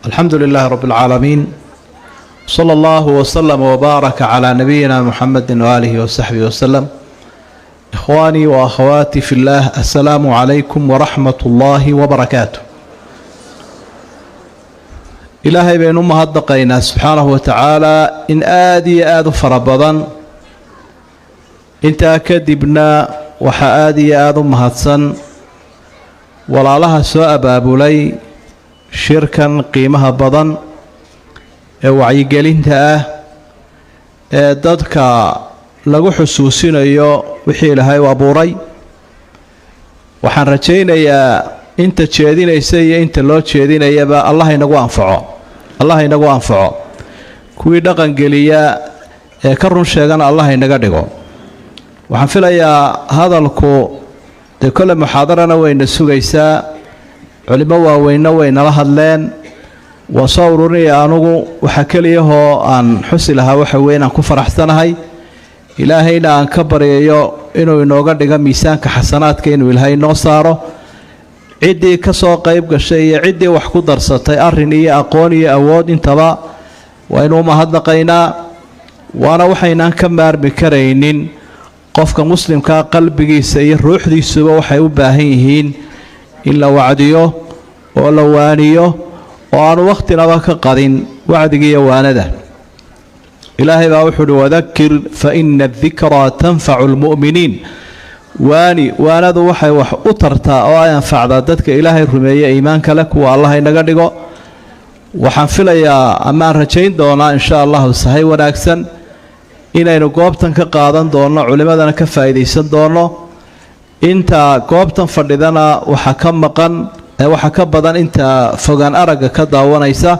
الحمد لله رب العالمين، صلى الله وسلم وبارك على نبينا محمد وآله وصحبه وسلم. إخواني وأخواتي في الله، السلام عليكم ورحمة الله وبركاته. إلهي بين مهدقينا سبحانه وتعالى إن آدي فربضا intaa kadibna waxaa aad iyo aad u mahadsan walaalaha soo abaabulay shirkan qiimaha badan ee wacyigelinta ah ee dadka lagu xusuusinayo wixii Ilaahay u abuuray. waxaan rajaynayaa inta jeedinaysa iyo inta loo jeedinayaba Allah inagu anfaco kuwii dhaqan geliya ee ka run sheegana Allah inaga dhigo. waxaan filayaa hadalku de kale muxaadarana wayna sugaysaa, culimo waaweynna waynala hadleen. waa soo ururinaya anugu waxa keliyahoo aan xusi lahaa waxa weyn aan ku faraxsanahay ilaahayna aan ka baryayo inuu inooga dhigo miisaanka xasanaadka inuu Ilaahay noo saaro. ciddii ka soo qayb gashay iyo ciddii wax ku darsatay arrin iyo aqoon iyo awood intaba waa inuu mahadnaqaynaa. waana waxaynaan ka maarmi karaynin. qofka muslimka qalbigiisa iyo ruuxdiisuba waxay u baahan yihiin in la wacdiyo oo la waaniyo oo aan waqtinaba ka qadin wacdiga iyo waanada. ilaahay baa wuxuu wadakir fa inna adh-dhikra tanfa'u al-mu'miniin. waanadu waxay wax u tartaa oo ay anfacdaa dadka ilaahay rumeeya iimaanka leh kuwa Allah inaga dhigo. waxaan filayaa ama aan rajayn doonaa insha Allah sahay wanaagsan inaynu goobtan ka qaadan doono, culimadana ka faa'iideysan doono. inta goobtan fadhidana waxa ka badan inta fogaan aragga ka daawanaysa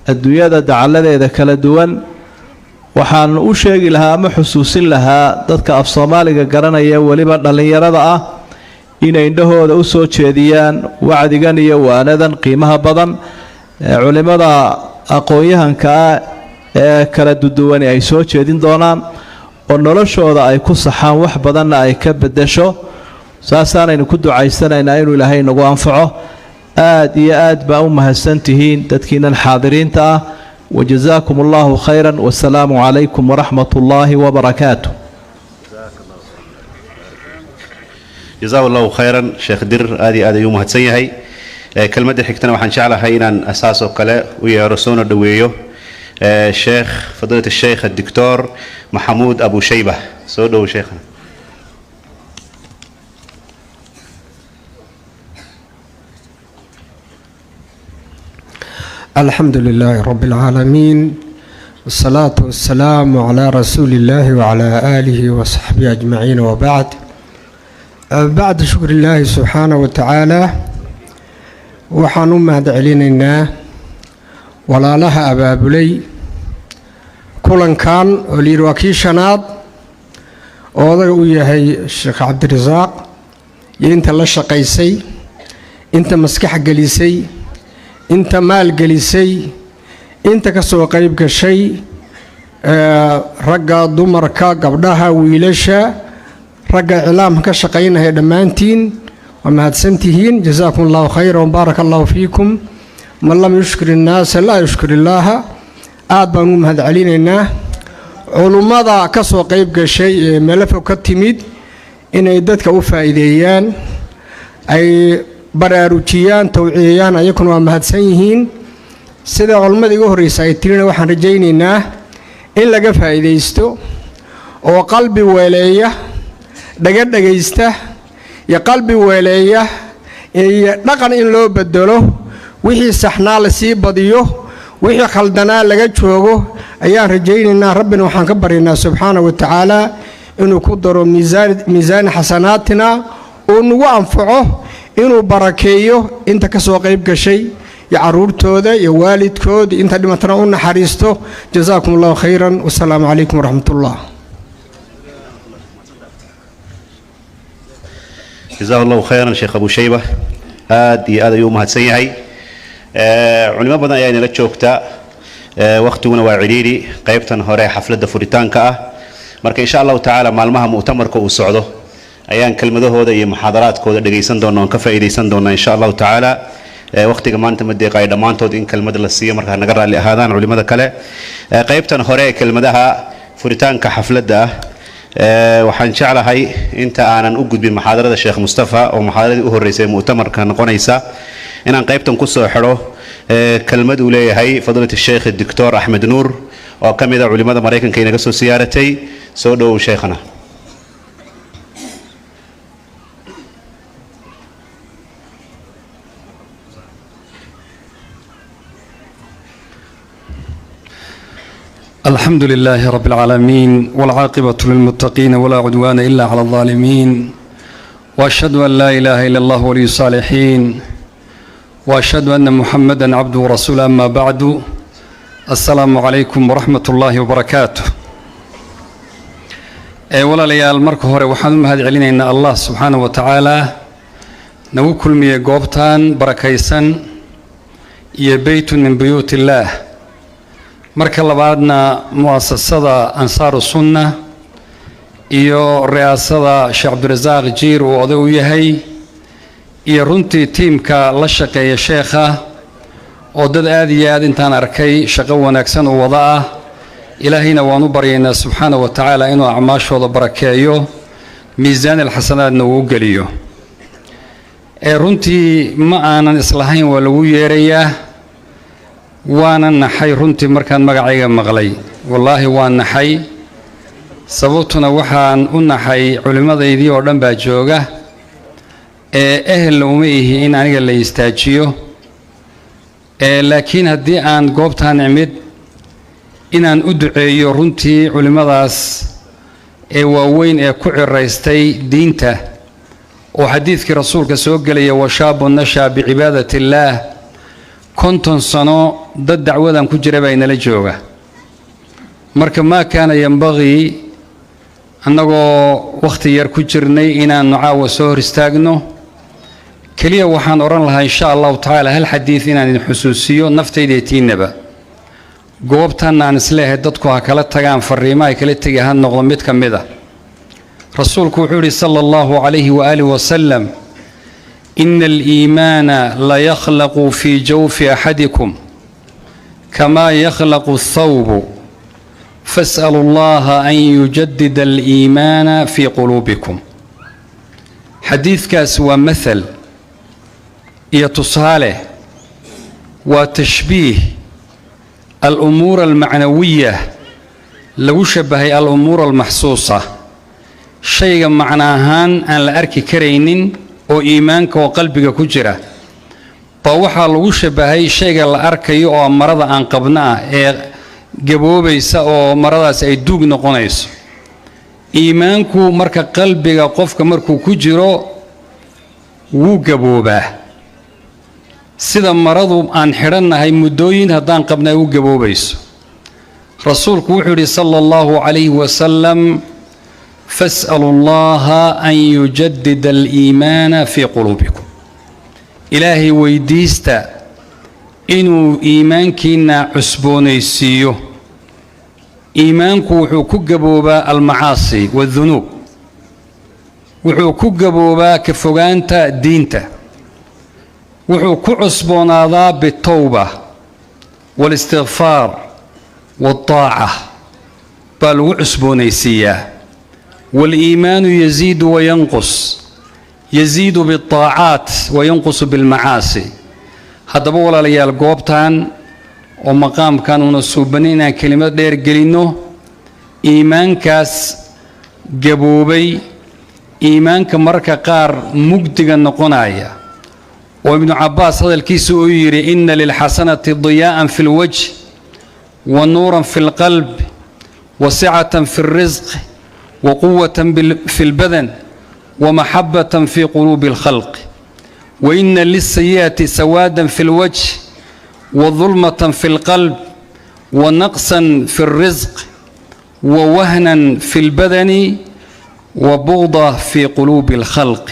adduunyada dacaladeeda kala duwan. waxaan u sheegi lahaa ama xusuusin lahaa dadka af Soomaaliga garanaya waliba dhalinyarada ah inay indhahooda u soo jeediyaan wacdigan iyo waanadan qiimaha badan culimada aqoon-yahanka ee kala duwan ay soo jeedin doonaan oo noloshooda ay ku saxaan wax badanna ay ka bedesho. saasaanaynu ku ducaysanaynaa inuu Ilaahay nagu anfaco. aad iyo aad baa u mahadsantihiin dadkiinan xaadiriinta ah. وجزاكم الله خيرا والسلام عليكم ورحمة الله وبركاته. جزاه الله خيرا شيخ در آدي يوم هتسيهي كلمة حكتنا وحن شعلها هينا أساس وكلا ويا رسولنا دويو شيخ فضيلة الشيخ الدكتور محمود أبو شيبة سودو شيخنا. الحمد لله رب العالمين والصلاة والسلام على رسول الله وعلى آله وصحبه أجمعين وبعد. بعد شكر الله سبحانه وتعالى وحانو مهد علينا ولا لها أبابلي كلن كان وليرواكي شناد وضعوا يهي الشيخ عبد الرزاق ينت الله شقيسي انت مسكح قليسي انت مال قليسي انت كسو قريب كشي رقا دمركا قبلها ويلشا رقا علام كشقينها دمانتين وما هتسنتهين. جزاكم الله خيرا وبارك الله فيكم. من لم يشكر الناس لا يشكر الله. بانو مهد علينا علماء كسو قريب كشي ملفو كتميد إن يددك وفائديان أي baraarujiyaan tawciiyaan ayakuna waa mahadsan yihiin. sida culimada ugu horeysa ay tirina waxaan rajaynaynaa in laga faa'iideysto oo qalbi weeleeya dhagaysta iyo qalbi weeleeya iyo dhaqan in loo bedelo wixii saxnaa la sii badiyo wixii khaldanaa laga joogo ayaan rajaynaynaa. rabbina waxaan ka baryaynaa subxaanahu wa tacaala inuu ku daro miisaan xasanaatina oo nagu anfaco inuu barakeeyo inta ka soo qayb gashay iyo caruurtooda iyo waalidkooda inta dhimatana u naxariisto. جزاكم الله خيرا والسلام عليكم ورحمة الله. جزاه الله خيرا شيخ أبو شيبة. آدي يوم هتسيهي علماء بدنا يعني لا تشوكتا وقتنا وعريري قيبتنا هراء حفلة فوريتان كأ مرك إن شاء الله تعالى مع المها مؤتمر كوسعده ayaan kelmadahooda iyo muxaadaraadkooda dhageysan doonaa oo ka faa'iideysan doonaa insha Allah taala. waqtiga maanta ma deeqay dhamaantood in kelmad la siiyo marka naga raali ahaadaan culimada kale qaybtan hore ee kelmadaha furitaanka xafladda waxaan jeclahay inta aanan u gudbin muxaadarada Sheekh Mustafa oo muxaadaradii u horeysay mu'tamarka noqonaysa inaan qaybtan ku soo xiro kelmad uu leeyahay fadilada Sheekh Dr. Ahmed Nuur oo kamid ah culimada Mareykanka inaga soo siyaaratay soo dhow sheekhana الحمد لله رب العالمين والعاقبة للمتقين ولا عدوان إلا على الظالمين وأشهد أن لا إله إلا الله ولي الصالحين وأشهد أن محمدا عبده ورسوله أما بعد السلام عليكم ورحمة الله وبركاته ولا ليال مرك هوري وحنم هذه علينا إن الله سبحانه وتعالى نوكل مي قوبتان بركيسا يبيت من بيوت الله marka labaadna muasasada ansaaru sunna iyo riyaasada Sheekh Abdirazaaq Jiir oo oday u yahay iyo runtii tiimka la shaqeeya sheekha oo dad aad iyo aad intaan arkay shaqo wanaagsan oo wada ah ilaahayna waan u baryaynaa subxaanahu wa tacaala inuu acmaashooda barakeeyo miisaan alxasanaadna uu geliyo runtii ma aanan islahayn waa lagu yeerayaa وانا نحي رنتي مركان مقعيقا مغلي والله وانا نحي سببتنا وحان نحي علماء ذي وردن باجوغا اهل اميه ان عنيق اللي يستاجيو لكن هدي ان قوبتان عمد ان ادعي رنتي علماء ذاس واوين كعر ريستي دينته وحديثك رسولك سوق لي وشاب نشا بعبادة الله konton sano dad dacwadan ku jira baa inala jooga marka ma kaana yanbaghi annagoo waqti yar ku jirnay inaan caawa soo hor istaagno kaliya waxaan oran lahaa insha Allah taala hal xadiis inaan idin xusuusiyo naftayda tiinaba goobtan aan isleeyahay dadku ha kala tagaan fariimo ay kala tagayaan noqdo mid kamid ah rasuulku wuxuu yiri sallallahu alayhi wa alihi wa sallam إن الإيمان لا يخلق في جوف أحدكم كما يخلق الثوب فاسألوا الله أن يجدد الإيمان في قلوبكم حديث كاس ومثل يتصاله وتشبيه الأمور المعنوية لو شبه الأمور المحسوسة شيء معناهان أن لأركي كرينين oo iimaanka oo qalbiga ku jira ba waxa lagu shabahay shayga la arkayo oo marada aan qabnaa ee gaboobaysa oo maradaas ay duug noqonayso iimaanku marka qalbiga qofka markuu ku jiro wuu gaboobaa sida maradu aan xiranahay muddooyin hadaan qabnaa uu gaboobayso rasuulku wuxuu yiri sallallahu alayhi wa sallam فاسألوا الله أن يجدد الإيمان في قلوبكم إلهي ويديستا إنو إيمانكينا عسبونيسيو إيمانكو وحو كجبوبا المعاصي والذنوب وحو كجبوبا كفوغانتا دينتا وحو كعسبونا ذا بالتوبة والاستغفار والطاعة بل وعسبونيسيا والإيمان يزيد وينقص يزيد بالطاعات وينقص بالمعاصي هذا بولا ليال قوبتان ومقام كانوا نصوبنين كلمة دير قلينو إيمان كاس جبوبي إيمان كمركة قار مقدقا نقنايا وابن عباس هذا الكيس يري إن للحسنة ضياء في الوجه ونورا في القلب وسعة في الرزق وقوة في البدن ومحبة في قلوب الخلق وإن للسيئة سوادا في الوجه وظلمة في القلب ونقصا في الرزق ووهنا في البدن وبغضة في قلوب الخلق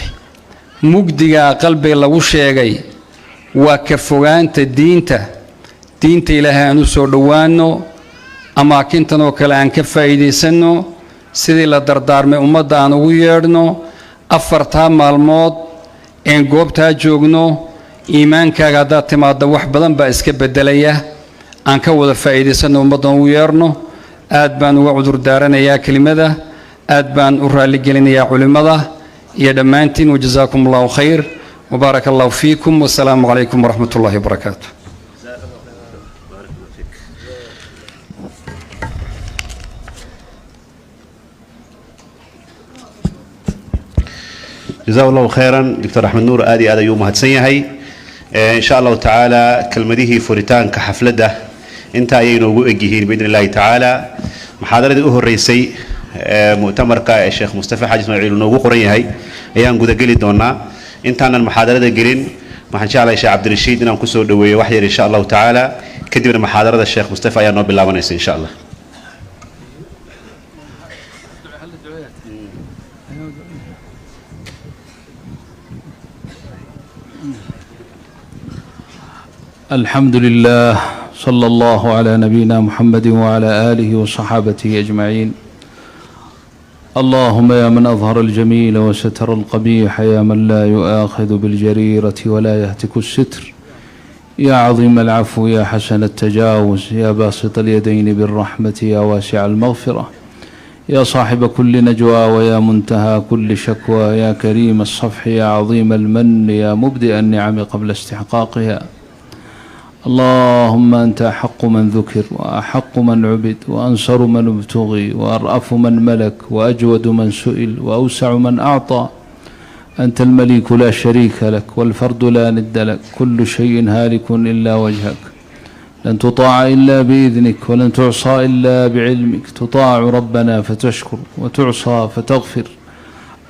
مجدقا قلبي لو شيغي وكفوان دينته إلهي أنسو دوانو أما كنتنو كالان كفايدي سنو sidii la dardaarmay ummadda aan ugu yeedhno afartaa maalmood een goobtaa joogno iimaankaaga haddaad timaadda wax badan baa iska beddelaya aan ka wada faa'iidaysanno ummaddan ugu yeerno aad baan uga cudur daaranayaa kelimada aad baan u raalligelinayaa culimmada iyo dhammaantiin wajazaakum allahu khayr wabaaraka allahu fiikum wasalaamu calaykum waraxmat ullahi wabarakaatu جزاه الله خيرا دكتور أحمد نور آدي آدي يوم هتسنيهي إن شاء الله تعالى كلمته فوريتان كحفلته انت اينو وجهين باذن الله تعالى محاضره الرئيسي مؤتمر الشيخ مصطفى حاج اسماعيل نوغو قرن yahay ayaan guda gali doonaa intaanan muxaadarada gelin waxaan jeclahay sheekh Cabdirashiid inaan ku soo dhaweeyo wax yar insha Allah taala kadibna muxaadarada sheekh Mustafa ayaa noo bilaabanaysa insha Allah الحمد لله صلى الله على نبينا محمد وعلى آله وصحابته أجمعين اللهم يا من أظهر الجميل وستر القبيح يا من لا يؤاخذ بالجريرة ولا يهتك الستر يا عظيم العفو يا حسن التجاوز يا باسط اليدين بالرحمة يا واسع المغفرة يا صاحب كل نجوى ويا منتهى كل شكوى يا كريم الصفح يا عظيم المن يا مبدئ النعم قبل استحقاقها اللهم أنت أحق من ذكر وأحق من عبد وأنصر من ابتغي وأرأف من ملك وأجود من سئل وأوسع من أعطى أنت الملك لا شريك لك والفرد لا ند لك كل شيء هالك إلا وجهك لن تطاع إلا بإذنك ولن تعصى إلا بعلمك تطاع ربنا فتشكر وتعصى فتغفر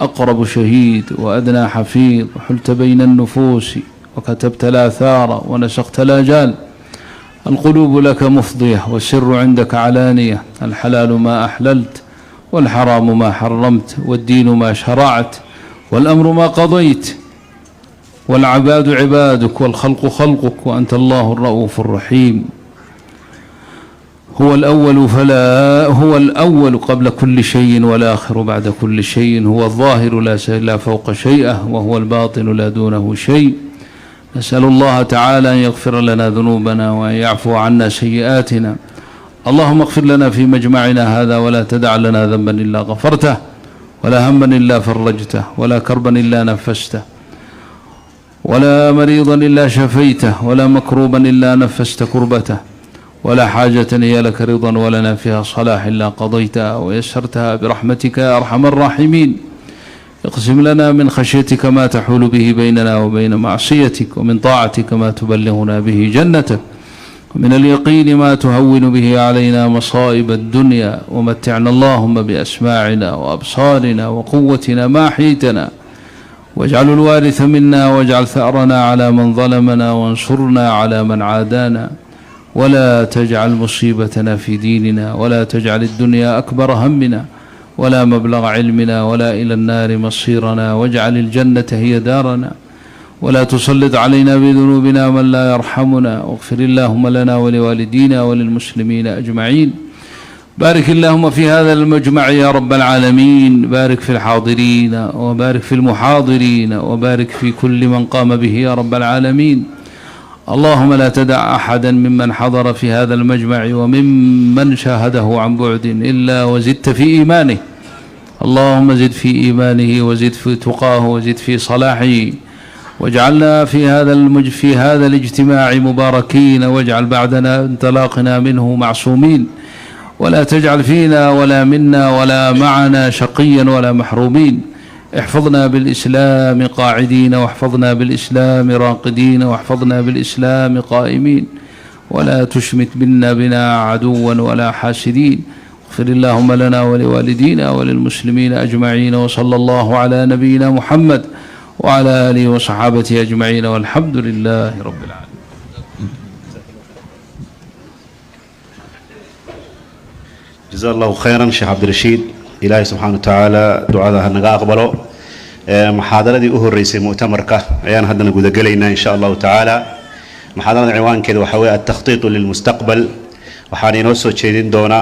أقرب شهيد وأدنى حفيظ حلت بين النفوس وكتبت الآثار ونسقت الآجال القلوب لك مفضية والسر عندك علانية الحلال ما أحللت والحرام ما حرمت والدين ما شرعت والأمر ما قضيت والعباد عبادك والخلق خلقك وأنت الله الرؤوف الرحيم هو الأول قبل كل شيء والآخر بعد كل شيء هو الظاهر لا فوق شيئه وهو الباطن لا دونه شيء نسأل الله تعالى أن يغفر لنا ذنوبنا وأن يعفو عنا سيئاتنا اللهم اغفر لنا في مجمعنا هذا ولا تدع لنا ذنبا إلا غفرته ولا هما إلا فرجته ولا كربا إلا نفسته ولا مريضا إلا شفيته ولا مكروبا إلا نفست كربته ولا حاجة هي لك رضا ولنا فيها صلاح إلا قضيتها ويسرتها برحمتك يا أرحم الراحمين اقسم لنا من خشيتك ما تحول به بيننا وبين معصيتك ومن طاعتك ما تبلغنا به جنتك ومن اليقين ما تهون به علينا مصائب الدنيا ومتعنا اللهم بأسماعنا وأبصارنا وقوتنا ما أحييتنا واجعل الوارث منا واجعل ثأرنا على من ظلمنا وانصرنا على من عادانا ولا تجعل مصيبتنا في ديننا ولا تجعل الدنيا أكبر همنا ولا مبلغ علمنا ولا إلى النار مصيرنا واجعل الجنة هي دارنا ولا تسلط علينا بذنوبنا من لا يرحمنا واغفر اللهم لنا ولوالدينا وللمسلمين أجمعين بارك اللهم في هذا المجمع يا رب العالمين بارك في الحاضرين وبارك في المحاضرين وبارك في كل من قام به يا رب العالمين اللهم لا تدع أحدا ممن حضر في هذا المجمع وممن شاهده عن بعد إلا وزدت في إيمانه اللهم زد في إيمانه وزد في تقاه وزد في صلاحه واجعلنا في هذا الاجتماع مباركين واجعل بعدنا انطلاقنا منه معصومين ولا تجعل فينا ولا منا ولا معنا شقيا ولا محرومين احفظنا بالإسلام قاعدين واحفظنا بالإسلام راقدين واحفظنا بالإسلام قائمين ولا تشمت بنا عدوا ولا حاسدين اغفر اللهم لنا ولوالدينا وللمسلمين أجمعين وصلى الله على نبينا محمد وعلى آله وصحابته أجمعين والحمد لله رب العالمين جزاه الله خيرا شيخ عبد الرشيد إلهي سبحانه وتعالى دعاء هنغا أقبله محاضرة الرئيسي مؤتمرك أيان هدنا قد قلينا إن شاء الله تعالى محاضرة العنوان كده وحوي التخطيط للمستقبل وحاني نوسو تشيدين دونا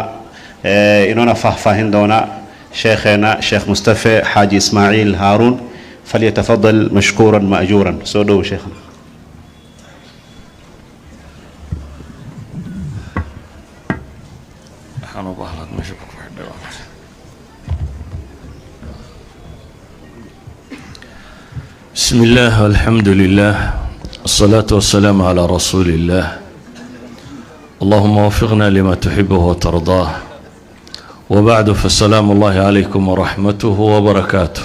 إنونا فاهين دونا شيخنا شيخ مصطفى حاج إسماعيل هارون فليتفضل مشكورا مأجورا سودو شيخنا بسم الله والحمد لله الصلاة والسلام على رسول الله اللهم وفقنا لما تحبه وترضاه وبعد فالسلام الله عليكم ورحمته وبركاته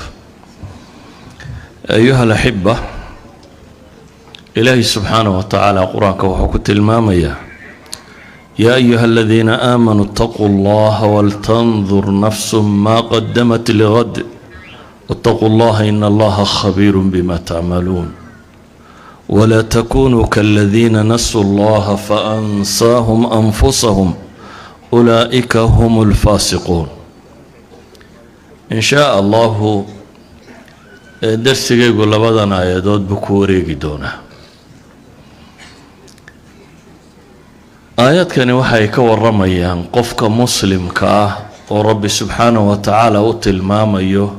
أيها الأحبة إلهي سبحانه وتعالى قرآنك وحكت المامية يا أيها الذين آمنوا اتقوا الله ولتنظر نفس ما قدمت لغد واتقوا الله إن الله خبير بما تعملون ولا تكونوا كالذين نسوا الله فأنساهم أنفسهم أولئك هم الفاسقون إن شاء الله درسي يقول لبضنا آيادات بكوري قدونا آيات كان وحي كورميان قفك مسلم كاه ورب سبحانه وتعالى وتلماميه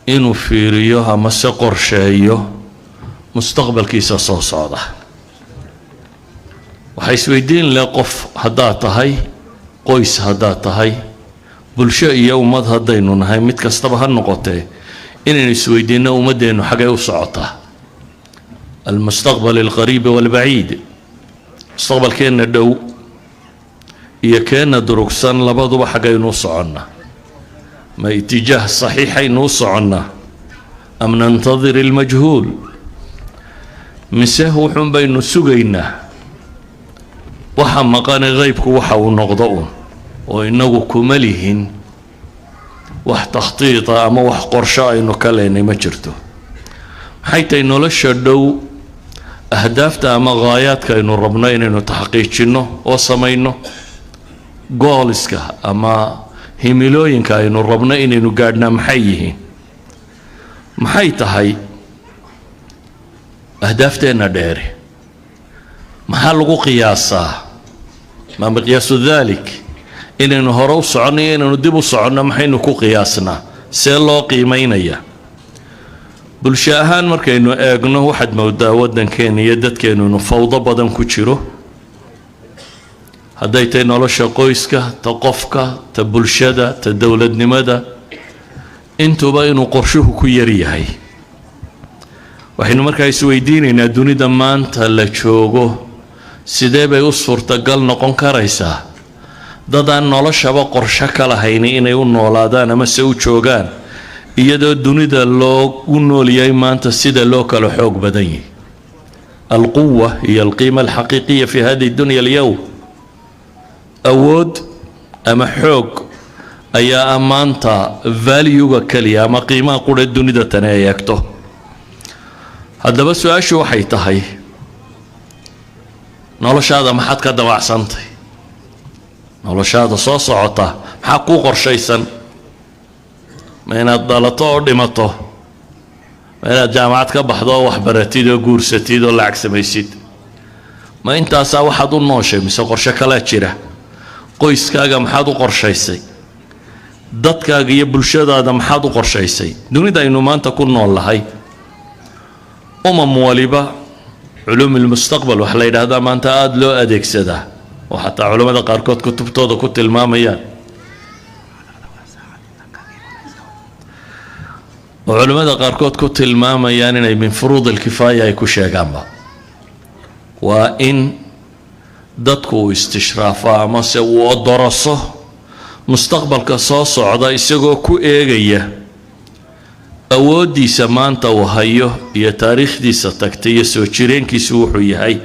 إنو فيريوها مسقر شايو مستقبل كيسا صوصادة وحيث ويدين لقف هداتهاي قويس هداتهاي بلشاء يوم هدينو نهاي متكستبها النقطة إنني سويدين ومدينو حاجة وصعطة المستقبل القريب والبعيد مستقبل كينا دو إيا كينا دروكسان لبادو بحاجة ينوصعنا ما اتجاه صحيح ينوصعنا أم ننتظر المجهول مسه وحن بين سجينا وحن مقان غيبك وحا ونقضون وإنه كملهن وح تخطيط أما وح قرشاء إنه كليني ما جرته حيث إنه لشدو أهدافته أما غاياتك إنه ربنا إنه تحقيقينه وصمينه قولسك أما هميلوينك إنه ربنا إنه قادنا محيه محيطهاي أهدافتنا ديري محل قياسا ما مقياس ذلك إنه هرو صعني إنه ندبو صعنا محينو قياسنا سيلو قيمينيا بلشاهان مركا إنه أغنو واحد مودا ودن كين يدد كين إنه فوضى بدن كتشيرو هدايتي نولوشا قويسكا تقفكا تبلشادا تدولد نمادا انتو باينو قرشوه كيريهاي waxaynu markaa isweydiinaynaa dunida maanta la joogo sidee bay u suurtagal noqon karaysaa dad aan noloshaba qorsho ka lahayni inay u noolaadaan ama se u joogaan iyadoo dunida loogu noolyahay maanta sida loo kala xoog badan yahay alquwa hiya alqiima alxaqiiqiya fi hadihi dunya alyawm awood ama xoog ayaa maanta valuega kaliya ama qiimaha qura dunida tan ay eegto haddaba su-aashu waxay tahay noloshaada maxaad ka dawacsantay noloshaada soo socota maxaa kuu qorshaysan ma inaad dhalato oo dhimato ma inaad jaamacad ka baxdo oo waxbaratid oo guursatid oo lacag samaysid ma intaasaa waxaad u nooshay mise qorshe kalaa jira qoyskaaga maxaad u qorshaysay dadkaaga iyo bulshadaada maxaad u qorshaysay dunida aynu maanta ku nool lahay waliba علوم المستقبل وحلا يراهدا ما أنت آد لو أديك سدا وحتى علماء قاركوت كتب تودا كتب الماميان وعلماء قاركوت كتب الماميان من فروض الكفاية يكون شيء جنبه وإن دتكو استشرافا ما سووا دراسة مستقبل كصاص عدا يسقو كو إيجيه awoodiisa maanta uu hayo iyo taariikhdiisa tagtay iyo soo jireenkiisu wuxuu yahay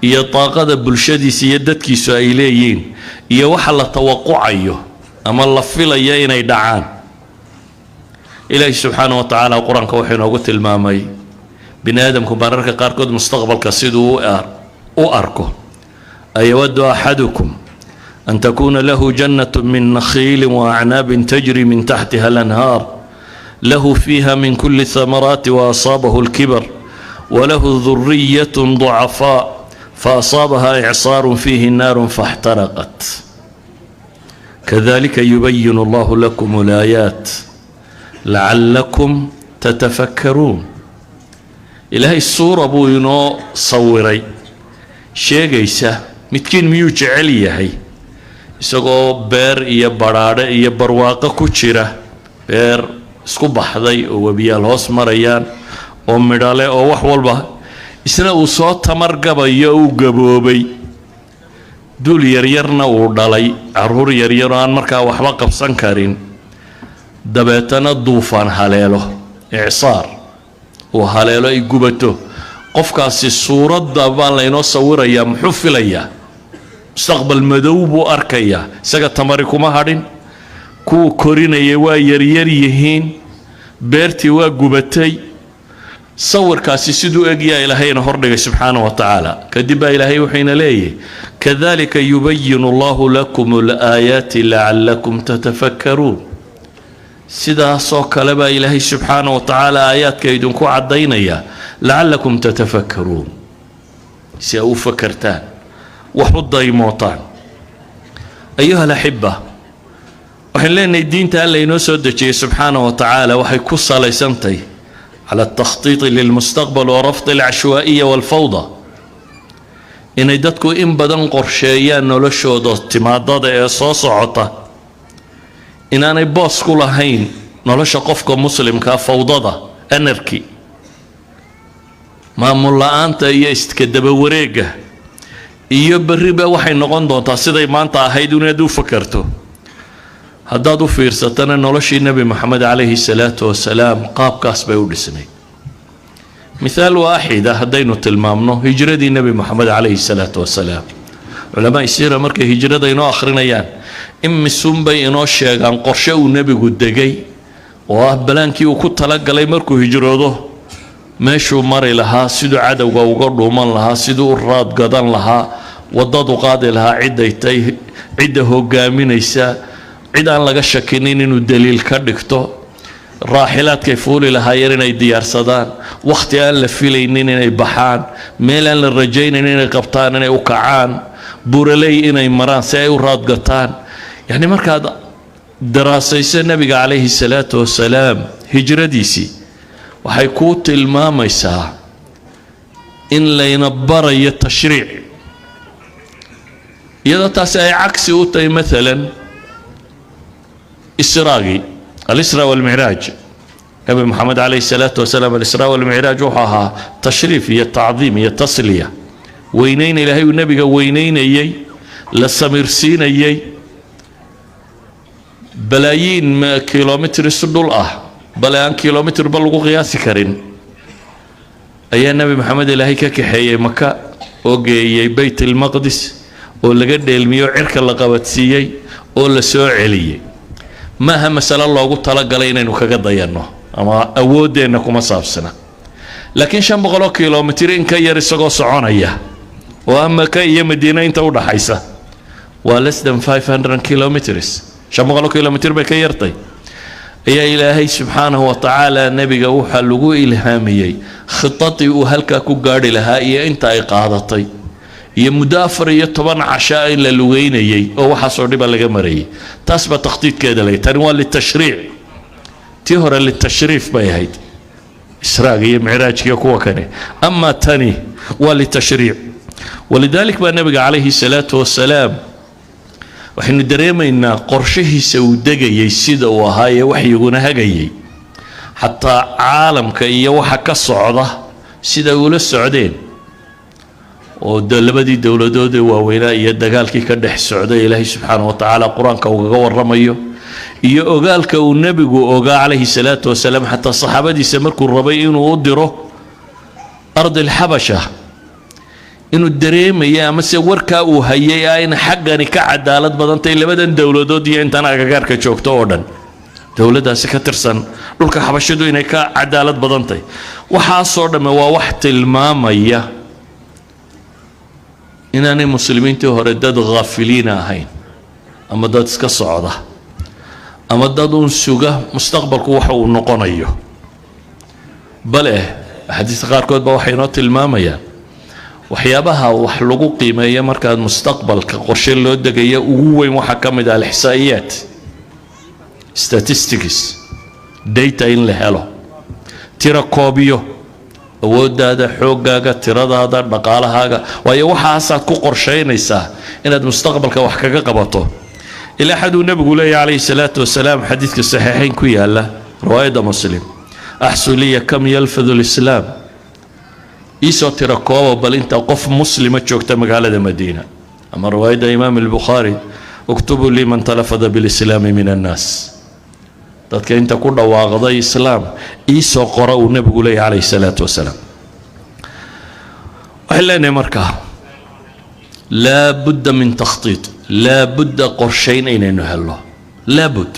iyo daaqada bulshadiisa iyo dadkiisu ay leeyihiin iyo waxa la tawaqucayo ama la filayo inay dhacaan ilaahay subxaanahu wa tacaala qur-aanka wuxuu inoogu tilmaamay bini aadamku mararka qaarkood mustaqbalka siduu u arko ayawadu axadukum an takuuna lahu jannatu min nakhiilin wa acnaabin tajri min taxtiha alanhaar له فيها من كل الثمرات وأصابه الكبر وله ذرية ضعفاء فأصابها إعصار فيه نار فاحترقت كذلك يبين الله لكم الآيات لعلكم تتفكرون إلهي الصورة بوينو صوري شيء متكين ميوج عليا هي isagoo beer iyo baraare iyo barwaaqo ku jira beer isku baxday oo wabiyaal hoos marayaan oo midhale oo wax walba isna uu soo tamar gabayo uu gaboobay dul yaryarna uu dhalay caruur yaryar oo aan markaa waxba qabsan karin dabeetana duufaan haleelo icsaar uu haleelo ay gubato qofkaasi suuradda baan laynoo sawirayaa muxuu filayaa mustaqbal madow buu arkayaa isaga tamari kuma hadhin kuwa korinaya waa yaryar yihiin beertii waa gubatay sawirkaasi siduu egyaa ilaahayna hordhigay subxaanahu wa tacaala kadib baa ilaahay wuxuuna leeyahay kadalika yubayinu allahu lakum alaayaati lacallakum tatafakkaruun sidaasoo kale baa ilaahay subxaanahu wa tacaala aayaadka idinku caddaynaya lacallakum tatafakkaruun si ay u fakartaan wax u daymootaan ayuha alaxiba waxaan leenahay diinta alla inoo soo dejiyey subxaanahu wa tacaala waxay ku salaysantahay على التخطيط للمستقبل ورفض العشوائية والفوضى إن يدتكو إن بدن قرشيان نولشو دو تمادد إيصاص عطا إن أنا باس كل هين نولش قفكو مسلم كفوضى أنركي ما ملا أنت يستكدب وريقه يبربا وحي نقون دون تصيدي ما أنت هيدون يدو فكرتو haddaad u fiirsatana noloshii nebi moxamed calayhi salaatu wasalaam qaabkaas bay u dhisnay mithaal waaxida haddaynu tilmaamno hijradii nebi moxamed calayhi salaatu wasalaam culamaa siira markay hijrada inoo akhrinayaan imisunbay inoo sheegaan qorshe uu nebigu degay oo ah balaankii uu ku talagalay markuu hijroodo meeshuu mari lahaa siduu cadowga uga dhuuman lahaa siduu u raadgadan lahaa waddadu qaadi lahaa cidday tay cidda hogaaminaysa cid aan laga shakinin inuu daliil ka dhigto raaxilaadkay fuuli lahaayeen inay diyaarsadaan wakhti aan la filaynin inay baxaan meel aan la rajaynin inay qabtaan inay u kacaan buraley inay maraan si ay u raadgataan yacni markaad daraasayso nebiga calayhi salaatu wasalaam hijradiisii waxay kuu tilmaamaysaa in layna barayo tashriic iyadoo taasi ay cagsi u tahay maalan إسراء الإسراء والمعراج نبي محمد عليه الصلاة والسلام الإسراء والمعراج وحاها تشريف هي تعظيم هي تصلية وينين إلهي والنبي وينين أيي لسميرسين أيي بلايين ما كيلومتر السدول بلايين كيلومتر بلغو قياس كرين أي النبي محمد إلهي كحيي مكة وجي بيت المقدس ولا قد الميو عرك اللقبتسيي ولا سوء عليي maaha masalo loogu talagalay inaynu kaga dayanno ama awoodeenna kuma saabsana laakiin 500 kilomitir in ka yar isagoo soconaya oo ama ka iyo Madiina inta u dhaxaysa waa less than 500 kilometers 500 kilomitir bay ka yartay ayaa ilaahay subxaanahu wa tacaala nabiga waxa lagu ilhaamiyay khitati uu halka ku gaari lahaa iyo inta ay qaadatay iyo muddo 14 cashaa in la lugeynayay oo waxa soo dhiba laga marayay taas ba takhdiidkeeda leh tan waa litashriic tii hore litashriif bay ahayd israaga iyo micraajkiga kuwa kane ama tani waa litashriic walidalik baa nabiga calayhi salaatu wasalaam waxaynu dareemaynaa qorshihiisa uu degayay sida uu ahaayee waxyiguna hagayay xataa caalamka iyo waxa ka socda sida ula socdeen oo labadii dawladood ee waaweynaa iyo dagaalkii ka dhex socday ilaahay subxaanahu wa tacaala qur-aanka ugaga warramayo iyo ogaalka uu nebigu ogaa calayhi salaatu wasalaam xataa saxaabadiisa markuu rabay inuu u diro ardi alxabasha inuu dareemaya amase warkaa uu hayay in xaggani ka cadaalad badantay labadan dawladood iyo intaan agagaarka joogto oo dhan dawladdaasi ka tirsan dhulka xabashidu inay ka cadaalad badantay waxaasoo dhamme waa wax tilmaamaya inaanay muslimiintii hore dad ghaafiliina ahayn ama dad iska socda ama dad uun suga mustaqbalku waxa uu noqonayo bale xadiis qaarkood baa waxay noo tilmaamayaan waxyaabaha wax lagu qiimeeyo markaad mustaqbalka qorshe loo degayo ugu weyn waxa ka mid ah al-ihsaa'iyaat statistics data in la helo tira koobiyo awoodaada xoogaaga tiradaada dhaqaalahaaga waayo waxaasaad ku qorsheynaysaa inaad mustaqbalka wax kaga qabato ilaa xaduu nabigu leeyahay calayhi salaatu wasalaam xadiidka saxiixayn ku yaala riwaayadda muslim أحسوا لي كم يلفظ الإسلام إيسو تركوه بل أنت قف مسلمة شوكت مقالة مدينة. أما رواية إمام البخاري اكتبوا لي من تلفظ بالإسلام من الناس. dadka inta ku dhawaaqday islaam iisoo qora uu nabigu leeyahay calayhi salaatu wasalaam. waxay leenahay markaa laa budda min takhtiit, laa budda qorshayn inaynu helno, laa bud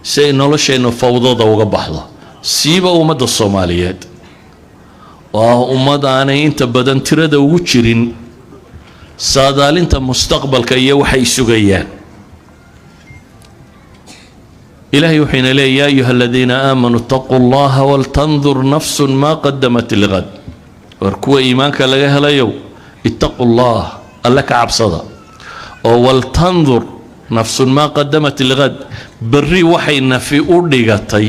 si ay noloshaynu fawdada uga baxdo, siiba ummadda soomaaliyeed waa ummad aanay inta badan tirada ugu jirin saadaalinta mustaqbalka iyo waxay sugayaan. إلهي وحين لي يا أيها الذين آمنوا اتقوا الله ولتنظر نفس ما قدمت لغد. وركوا إيمانك لغاها ليو اتقوا الله لك عبصدا ولتنظر نفس ما قدمت لغد. بري وحي نفي أردقتي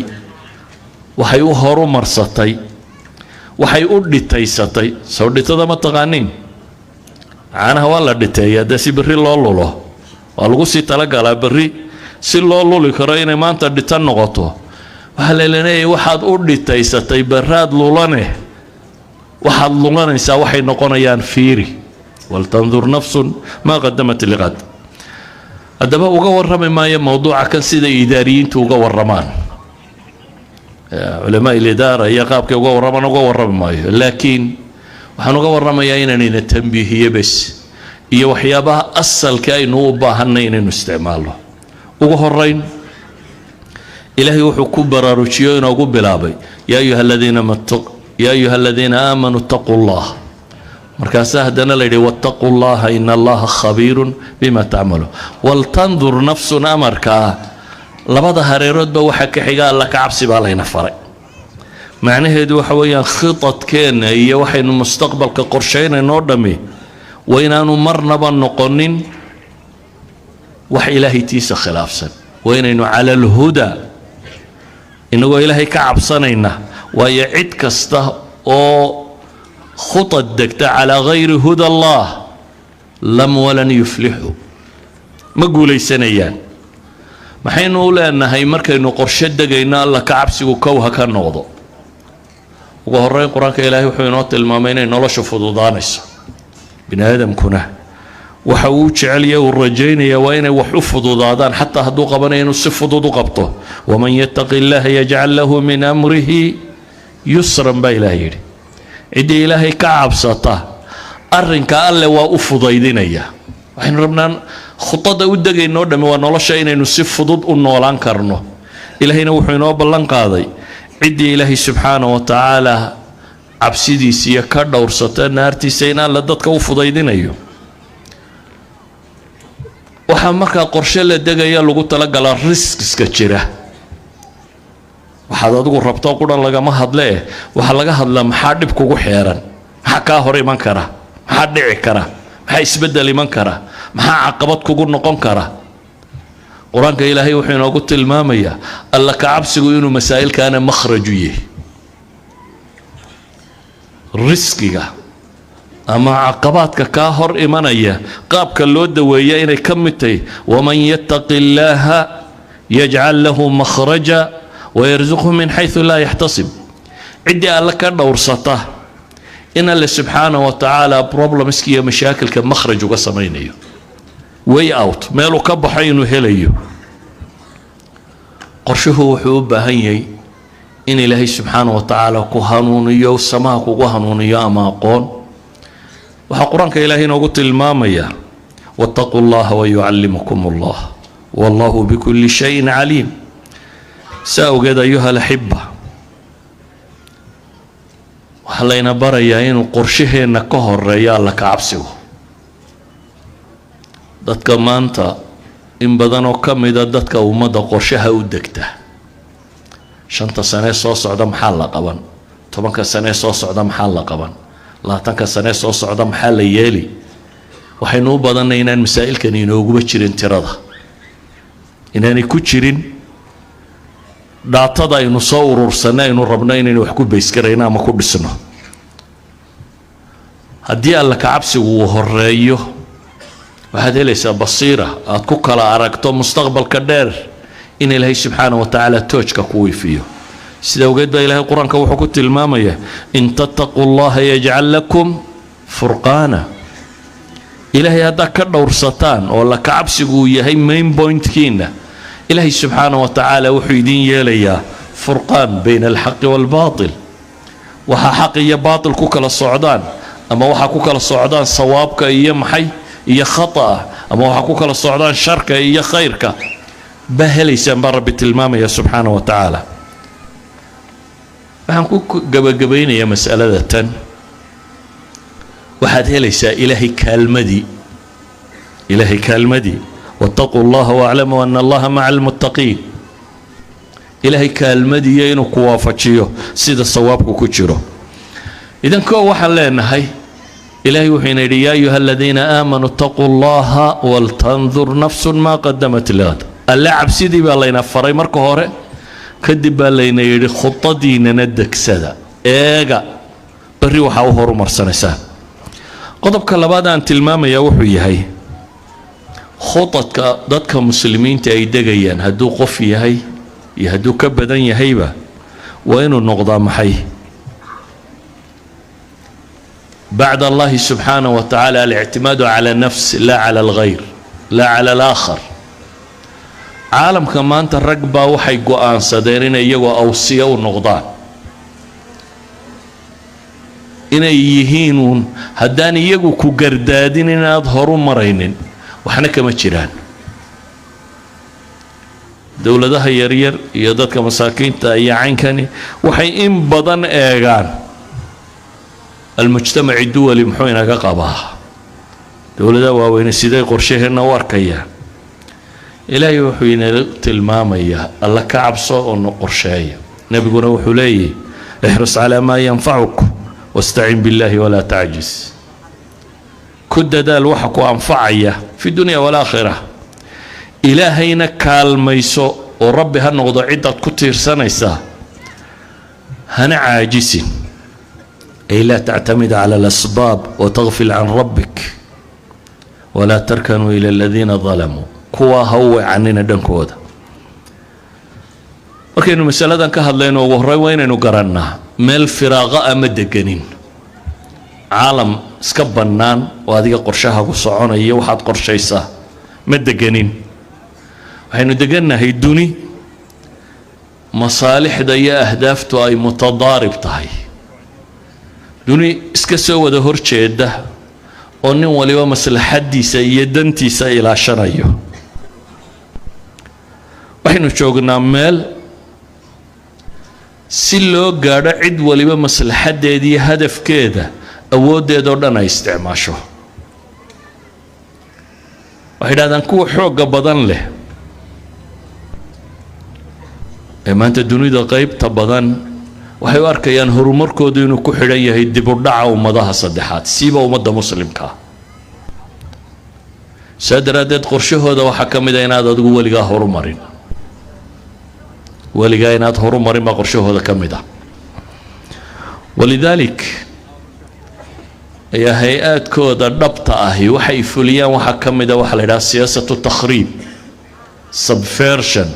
وحي أهرو مرستي وحي أردتيستي سودي تدا ما تغانين عنها ولا دتي داسي بري الله والغسي تلقى على بري si loo luli karo inay maanta dhitan noqoto. waxaa la leeyahay waxaad u dhitaysatay baraad lulane, waxaad lulanaysaa waxay noqonayaan fiiri. waltandur nafsun maa qadamat liqad. haddaba uga warrami maayo mowduuca kan sida idaariyiintu uga warramaan, culamaa ilidaara iyo qaabkay uga warrami maayo, laakiin waxaan uga warramayaa inaanayna tambiihiye bes iyo waxyaabaha asalka aynu u baahanay inaynu isticmaalno. ugu horeyn ilaahay wuxuu ku baraarujiyo inoogu bilaabay yaa ayuha aladiina aamanuu ittaquu llah. markaasaa haddana la yidhi wattaquu llaha ina allaha khabiirun bima tacmaluun. waltandur nafsun amarkaa labada hareeroodba waxaa ka xiga alla ka cabsi baa layna faray. macnaheedu waxa weeyaan khitadkeenna iyo waxaynu mustaqbalka qorshaynayno dhammi waa inaanu marnaba noqonin wax ilaahay tiisa khilaafsan. waa inaynu cala alhudaa inagoo ilaahay ka cabsanayna, waayo cid kasta oo khutad degta calaa gayri huda allah lam walan yuflixu, ma guulaysanayaan. maxaynu u leenahay markaynu qorshe degayno alla ka cabsigu kowha ka noqdo? ugu horeyn qur-aanka ilaahay wuxuu inoo tilmaamay inay nolosha fududaanayso. bini aadamkuna waxa uu jecel yahay uu rajaynaya waa inay wax u fududaadaan, xataa hadduu qabanayo inuu si fudud u qabto. waman yattaqi illaha yajcal lahu min amrihi yusran baa ilaah yidhi. ciddii ilaahay ka cabsata arrinka alle waa u fudaydinaya. waxaynu rabnaa khudada u degaynoo dhammi waa nolosha inaynu si fudud u noolaan karno. ilaahayna wuxuu inoo ballan qaaday ciddii ilaahay subxaana wa tacaala cabsidiisiiyo ka dhowrsata naartiisa in alle dadka u fudaydinayo. waxaa markaa qorshe la degaya lagu talagalaa riskiska jira. waxaad adigu rabto qudhan lagama hadlee, waxaa laga hadlaa maxaa dhib kugu xeeran, maxaa kaa hor iman kara, maxaa dhici kara, maxaa isbeddel iman kara, maxaa caqabad kugu noqon kara. qur-aanka ilaahay wuxuu inoogu tilmaamayaa alla ka cabsigu inuu masaa'ilkaana makhraju yahay. riskiga ama caqabaadka kaa hor imanaya qaabka loo daweeya inay ka mid tahay waman yattaqi illaaha yajcal lahu makhraja wayarzuqhu min xaysu laa yaxtasib. ciddii alle ka dhowrsata in alle subxaana wa tacaala problemska iyo mashaakilka makhraj uga samaynayo, way out, meeluu ka baxo inuu helayo. qorshuhu wuxuu u baahan yahay in ilaahay subxaana wa tacaala ku hanuuniyo, samaha kugu hanuuniyo ama aqoon. waxaa qur-aanka ilaahay inoogu tilmaamaya wattaquu llaha wayucallimukum allah wallahu bikulli shayin caliim. saa ogeed ayuha alaxiba, waxaa layna barayaa inuu qorshaheenna ka horeeyo alla ka cabsigu. dadka maanta in badan oo ka mida dadka ummadda qorshaha u degta, 5 sane soo socda maxaa la qaban, 10 sane soo socda maxaa la qaban, 20 sane soo socda maxaa la yeeli. waxaynu u badannay inaan masaa'ilkan inooguba jirin tirada, inaanay ku jirin dhaatada aynu soo urursanay aynu rabno inaynu wax ku baysgarayno ama ku dhisno. haddii alla ka cabsigu uu horeeyo waxaad helaysaa basiira aad ku kala aragto mustaqbalka dheer in ilaahay subxaana wa tacaala toojka ku wiifiyo. sida ogeed baa ilaahay qur-aanka wuxuu ku tilmaamaya in tattaquu allaha yajcal lakum furqaana ilaahay haddaa ka dhowrsataan oo la kacabsigu uu yahay main pointkiina ilaahay subxaana wa tacaala wuxuu idin yeelayaa furqaan bayna alxaqi waalbaatil waxaa xaq iyo baatil ku kala socdaan ama waxaa ku kala socdaan sawaabka iyo maxay iyo khata'a ama waxaa ku kala socdaan sharka iyo khayrka baa helaysaan baa rabbi tilmaamaya subxaana wa tacaala waxaan ku gabagabaynayaa mas'alada tan waxaad helaysaa ilaahay kaalmadii wattaquu allaha waaclamuu ana allaha maca almuttaqiin ilaahay kaalmadiiyo inuu ku waafajiyo sida sawaabku ku jiro idan koo waxaan leenahay ilaahay wuxuu ina yidhi yaa ayuha aladiina aamanuu ittaquu allaha waltandur nafsun maa qadamat ligad alle cabsidii baa layna faray marka hore kadib baa layna yidhi khudadiinana degsada eega berri waxaa u horumarsanaysaa qodobka labaad aan tilmaamayaa wuxuu yahay khudadka dadka muslimiinta ay degayaan hadduu qof yahay iyo hadduu ka badan yahayba waa inuu noqdaa maxay bacd allahi subxaanaه wa tacaala alictimaadu cala nafs laa cala alghayr laa cala alaakhar caalamka maanta rag baa waxay go-aansadeen inay iyagoo awsiya u noqdaan inay yihiinuun haddaan iyagu ku gardaadin inaad horu maraynin waxna kama jiraan dowladaha yaryar iyo dadka masaakiinta iyo caynkani waxay in badan eegaan almujtamaci duwali muxuu inaga qabaa dowladaha waaweyne siday qorshaheenna u arkayaan ilaahay wuxuu inala tilmaamayaa alla ka cabso oo no qorsheeya nebiguna wuxuu leeyahy ixris calaa maa yanfacuk wastacin billaahi walaa tacjis ku dadaal waxa ku anfacaya fi dunya walaakhira ilaahayna kaalmayso oo rabbi ha noqdo cidaad ku tiirsanaysaa hana caajisin ay laa tactamid cala alasbaab watagfil can rabbik walaa tarkanuu ila aladiina dalamuu kuwaa ha u weecanina dhankooda markaynu masaladan ka hadlayno ugu horreyn waa inaynu garannaa meel firaaqa ama deganin caalam iska bannaan oo adiga qorshahagu soconaya waxaad qorshaysaa ma deganin waxaynu degannahay duni masaalixda iyo ahdaaftu ay mutadaarib tahay duni iska soo wada horjeeda oo nin waliba maslaxadiisa iyo dantiisa ilaashanayo waxaynu joognaa meel si loo gaadho cid waliba maslaxadeeda iyo hadafkeeda awooddeedoo dhan ay isticmaasho waxay dhahdaan kuwa xoogga badan leh ee maanta dunida qaybta badan waxay u arkayaan horumarkoodu inuu ku xidhan yahay dib u dhaca ummadaha saddexaad siiba ummadda muslimka saa daraaddeed qorshahooda waxaa ka mid a inaad adigu weligaa horumarin inaad horumarin baa qorshahooda ka mid ah walidaalik ayaa hay-aadkooda dhabta ahi waxay fuliyaan waxaa ka mid a waxaa la yidhaha siyaasatu takhriib subversion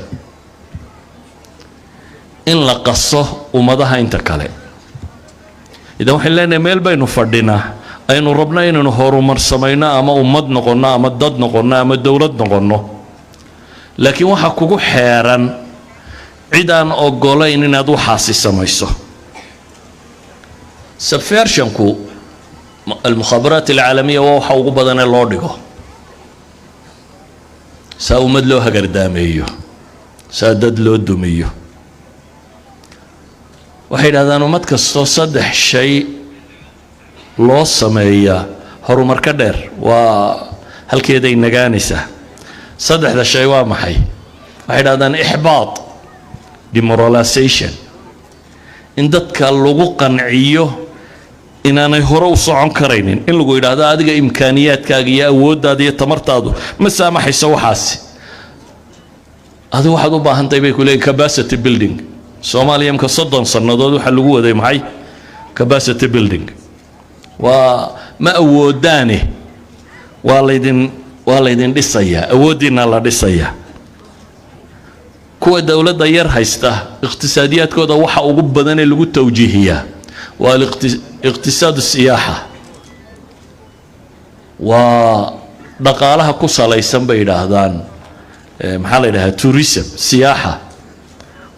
in la qaso ummadaha inta kale idan waxaan leenahay meel baynu fadhinaa aynu rabno inaynu horumar samayno ama ummad noqonno ama dad noqonno ama dowlad noqonno laakiin waxaa kugu xeeran cid aan ogolayn inaad waxaasi samayso subversionku almukhaabaraat alcaalamiya waa waxa ugu badanee loo dhigo saa ummad loo hagardaameeyo saa dad loo dumiyo waxay yidhahdaan ummad kastoo saddex shay loo sameeyaa horumar ka dheer waa halkeeday nagaanaysaa saddexda shay waa maxay waxay yidhahdaan ixbaad demoralization in dadka lagu qanciyo inaanay hore u socon karaynin in lagu yidhaahdo adiga imkaaniyaadkaaga iyo awooddaada iyo tamartaadu ma saamaxayso waxaasi adigu waxaad u baahantahay bay ku leeyihin capacity building soomaaliya imka 30 sannadood waxaa lagu waday maxay capacity building waa ma awoodaane waa laydin dhisayaa awooddiina la dhisayaa kuwa dowladda yar haysta iqtisaadiyaadkooda waxa ugu badan ee lagu tawjiihiyaa waa iqtisaad siyaaxa waa dhaqaalaha ku salaysan bay yidhaahdaan maxaa la yidhahaa tourism siyaaxa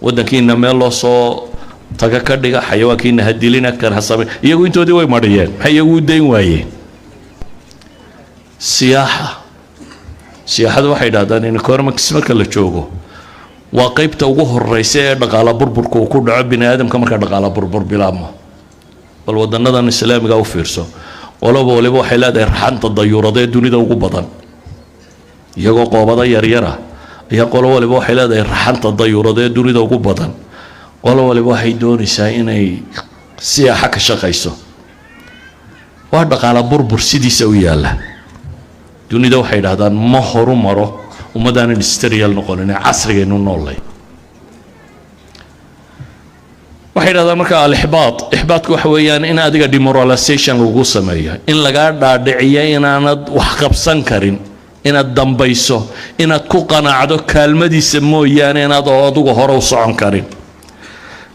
waddankiina meel loo soo taga ka dhiga xayawaankiina ha dilina kan ha samay iyagu intoodii way mariyeen maxay iyagu u dayn waayeen siyaaxadu waxay yidhahdaan in economics marka la joogo waa qaybta ugu horeysa ee dhaqaala burburka uu ku dhaco bini aadamka marka dhaqaala burbur bilaabmo bal wadanadan islaamiga u fiirso waliba waxay leedahay raxanta dayuurada ee dunida ugu badan iyagoo qoobada yaryara ayaa qolo waliba waxay leedahay raxanta dayuurada ee dunida ugu badan qolo waliba waxay doonaysaa inay siyaaxa ka shaqayso waa dhaqaala burbur sidiisa u yaala dunida waxay yidhahdaan ma horu maro ummadaan industrial noqonin casrigaynu noolay waxay yidhahdaan marka ixbaadku waxa weeyaan in adiga demoralization lagu sameeyo in lagaa dhaadhiciyo inaanad wax qabsan karin inaad dambayso inaad ku qanacdo kaalmadiisa mooyaane inaad oo adigu hore u socon karin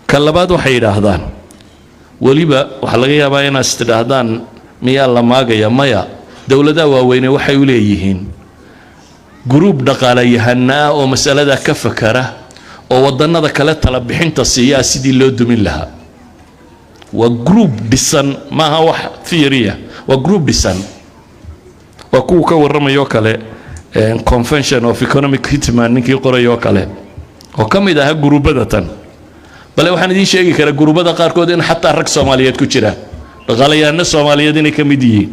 ka labaad waxay yidhaahdaan weliba waxaa laga yaabaa inaad istidhaahdaan miyaa la maagaya maya dowladaha waaweyne waxay u leeyihiin gruub dhaqaalayahana ah oo masalada ka fakara oo wadanada kale tala bixinta siiya sidii loo dumin lahaa waa group dhisan maaha wax theory waa group dhisan waa kuwa ka waramayo kale convention of economic hitman ninkii qorayo kale oo kamid ah gruubada tan bal waxaan idin sheegi karaa gruubada qaarkood in xataa rag Soomaaliyeed ku jira dhaqaalayahana Soomaaliyeed inay kamid yihiin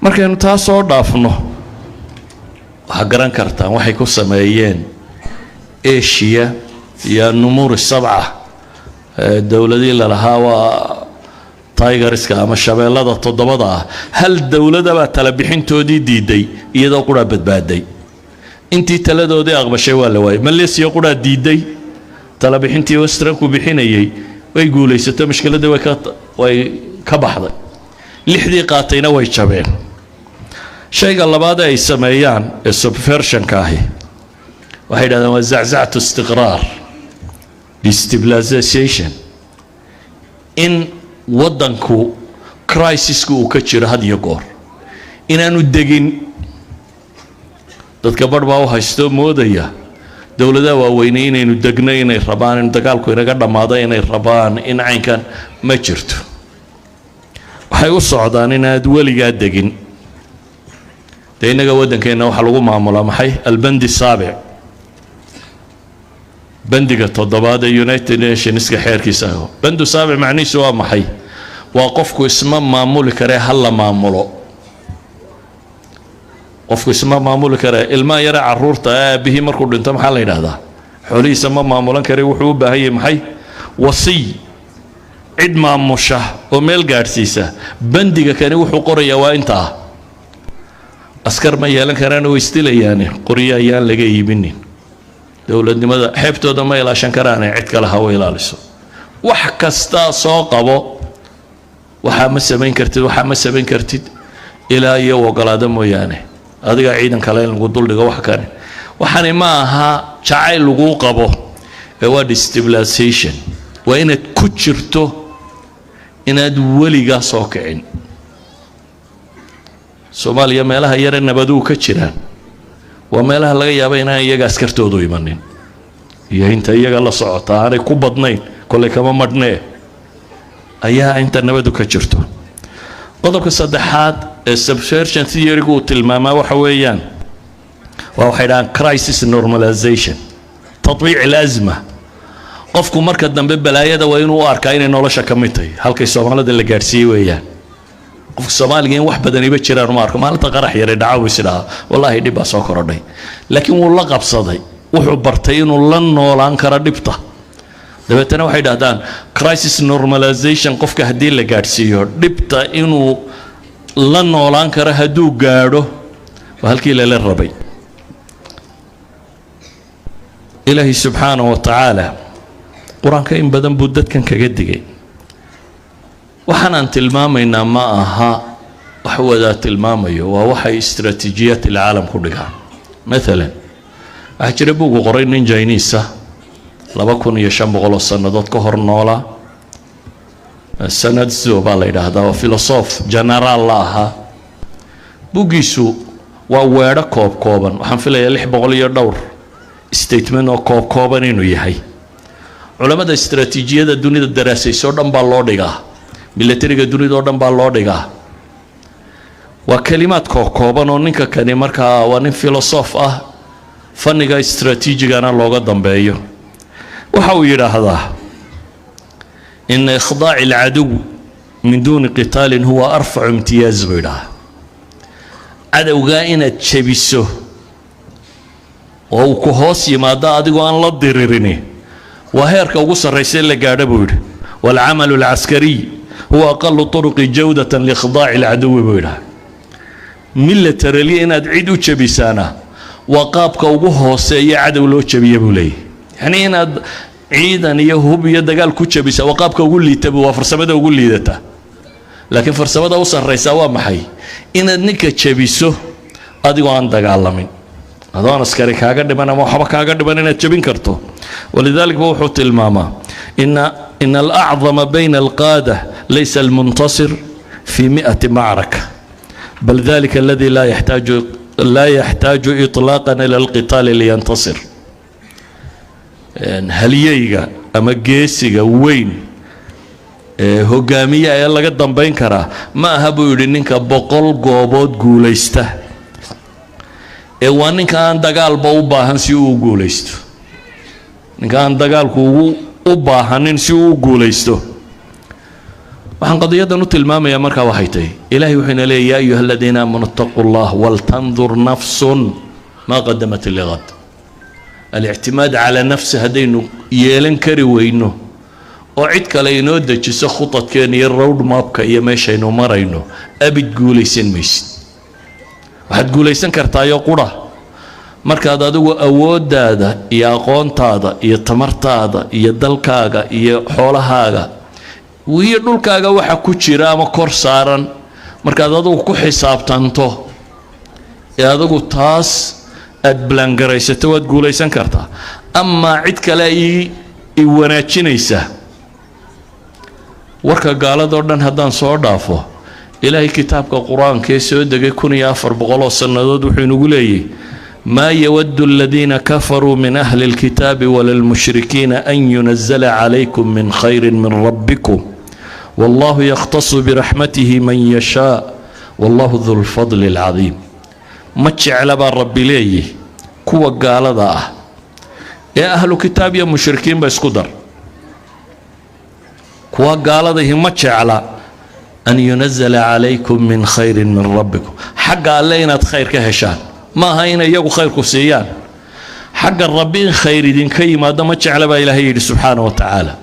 markaynu taas soo dhaafno waxaa garan kartaan waxay ku sameeyeen Asia iyo numur sabca dowladii la lahaa waa tigerska ama shabeellada toddobada ah hal dowlada baa tala bixintoodii diiday iyadoo qura badbaaday intii taladoodii aqbashay waa la waayay Malaysia qura diiday tala bixintii Western ku bixinayay way guuleysatay mushkiladda way ka baxday lixdii qaatayna way jabeen shayga labaad ay sameeyaan ee subversion ka ahi waxay yidhahdaan waa zaczacatu istiqraar destabilization in waddanku crisisku uu ka jiro had iyo goor inaanu degin dadka badh baa u haysto moodaya dowladaha waaweyne inaynu degno inay rabaan in dagaalku inaga dhammaado inay rabaan in caynkan ma jirto waxay u socdaan inaad weligaa degin dee innaga waddankeenna waxaa lagu maamulaa maxay albandi saabic bandiga toddobaad ee United Nationska xeerkiisa ah bandu saabic macnihiisu waa maxay waa qofku isma maamuli kare hal la maamulo qofku isma maamuli kare ilma yara caruurta aabihi markuu dhinto maxaa la yiraahdaa xoolihiisa ma maamulan kare wuxuu u baahan yahay maxay wasiy cid maamusha oo meel gaarsiisa bandiga kani wuxuu qorayaa waa intaa askar ma yeelan karaan oo istilayaan qoriya ayaan laga iibinin dowladnimada xeebtooda ma ilaashan karaan cid kale ha way ilaaliso wax kasta soo qabo waxa ma samayn kartid ilaa iyo ogolaada mooyaane adiga ciidan kale lagu duldhigo wax kale waxaan ma aha jacayl lagu qabo ee waa destabilization waa inaad ku jirto inaad weligaa soo kicin Soomaaliya meelaha yar nabadu ka jiraan waa meelaha laga yaabo inaan iyaga askartoodu imanin iyo inta iyaga la socota aanay ku badnayn kole kama madhnee ayaa inta nabadu ka jirto qodobka saddexaad ee subversion theory uu tilmaamaa waxa weeyaan waa waxay dhahaan crisis normalization tatbiic al-azma qofku marka dambe balaayada waa inuu arkaa inay nolosha ka mid tahay halkay Soomaalida la gaarsiiyay weeyaan qofka Soomaaliga in wax badan iba jiraan ma arko maalinta qarax yar dhacaw isdhaa wallahi dhib baa soo korodhay laakiin wuu la qabsaday wuxuu bartay inuu la noolaan karo dhibta dabeetana waxay dhahdaan crisis normalization qofka hadii la gaarsiiyo dhibta inuu la noolaan karo haduu gaadho waa halkii la rabay Ilaahi subhanahu wa ta'ala quraanka in badan buu dadkan kaga digay waxaan tilmaamaynaa ma aha wax wada tilmaamayo waa waxay istiraatiijiyad caalamku dhigaan مثلا أحجر بوغو قرين نين جاينيسا لبكون يشنبغلو السندات كهر نولا السند زوبا ليدا هذا وفيلسوف جنرال الله بوغيسو وويرا كوبا وحن في لي لح بقولي دور ستيتمنت او كوبا انه يحي علماء الاستراتيجيه الدنيا الدراسه سودان با لو دغا ميليتريغا الدنيا دودان با لو دغا وكلمات كوبا oo ninka kani marka waa nin philosoph ah faniga استراتيجيغana looga dambeeyo waxa uu yiraahdaa in ikhdaa' العدو من دون قتال هو ارفع امتياز بيدا adawga inaad jabiso oo ku hoos yimaado adigoo aan la diriirin waa heerka ugu sarreeyay la gaadho buu yiri wal amal al askari huwa aqall turuq jawdatan li ikhdaa' al adu buu yiri military inaad cid u jabisana waa qaabka ugu hooseeya cadow loo jabiyo buu leeyahay yani inaad ciidan iyo hub iyo dagaal ku jabisa waa qaabka ugu liitaba waa farsamada ugu liidata laakiin farsamada u sarreysa waa maxay inaad ninka jabiso adigoo aan dagaalamin adoon askari kaaga dhiman ama waxba kaaga dhiman inaad jabin karto walidaalika wuxuu tilmaamaa in al-a'zama bayna al-qaada laysa al-muntasir fi 100 ma'raka bal dhalika alladhi la yahtaju itlaqan ila al-qital liyantasir haliyayga ama geesiga weyn hogaamiye ay laga dambeyn karaa ma aha buu yiri ninka 100 goobood guuleysta ee waa ninka aan dagaalba u baahan si uu guuleysto ninka aan dagaalku u baahanin si uu guuleysto waxaan qadiyadan u tilmaamayaa marka waxay tahay ilaahay wuxuu leeyahay yaa ayyuhalladina aamanu taqullah wal tanzur nafsun ma qaddamat lighad al-i'timaad ala nafsi hadaynu yeelan kari weyno oo cid kale inoo dejiso khudadkeena iyo road mapka iyo meeshaynu marayno abid guuleysan maysid waxaad guuleysan kartaa iyo qura markaad adigu awoodaada iyo aqoontaada iyo tamartaada iyo dalkaaga iyo xoolahaaga iyo dhulkaaga waxa ku jira ama kor saaran markaad adigu ku xisaabtanto ee adigu taas aad blangaraysato waad guuleysan kartaa ama cid kale ay wanaajinaysa warka gaalada oo dhan haddaan soo dhaafo ilaahay kitaabka quraanka ee soo degay 1400 sanadood wuxuu inagu leeyahay ما يود الذين كفروا من أهل الكتاب ولا المشركين أن ينزل عليكم من خير من ربكم والله يختص برحمته من يشاء والله ذو الفضل العظيم ما تشعل ربي ليه كوا قال ذا يا أهل الكتاب يا مشركين بس قدر كوا قال ذا ما تشعل أن ينزل عليكم من خير من ربكم حق علينا خير كهشان ما هينا يجو خير كفسيان حق الربين خير دين كي ما دام تشعل با إلهي سبحانه وتعالى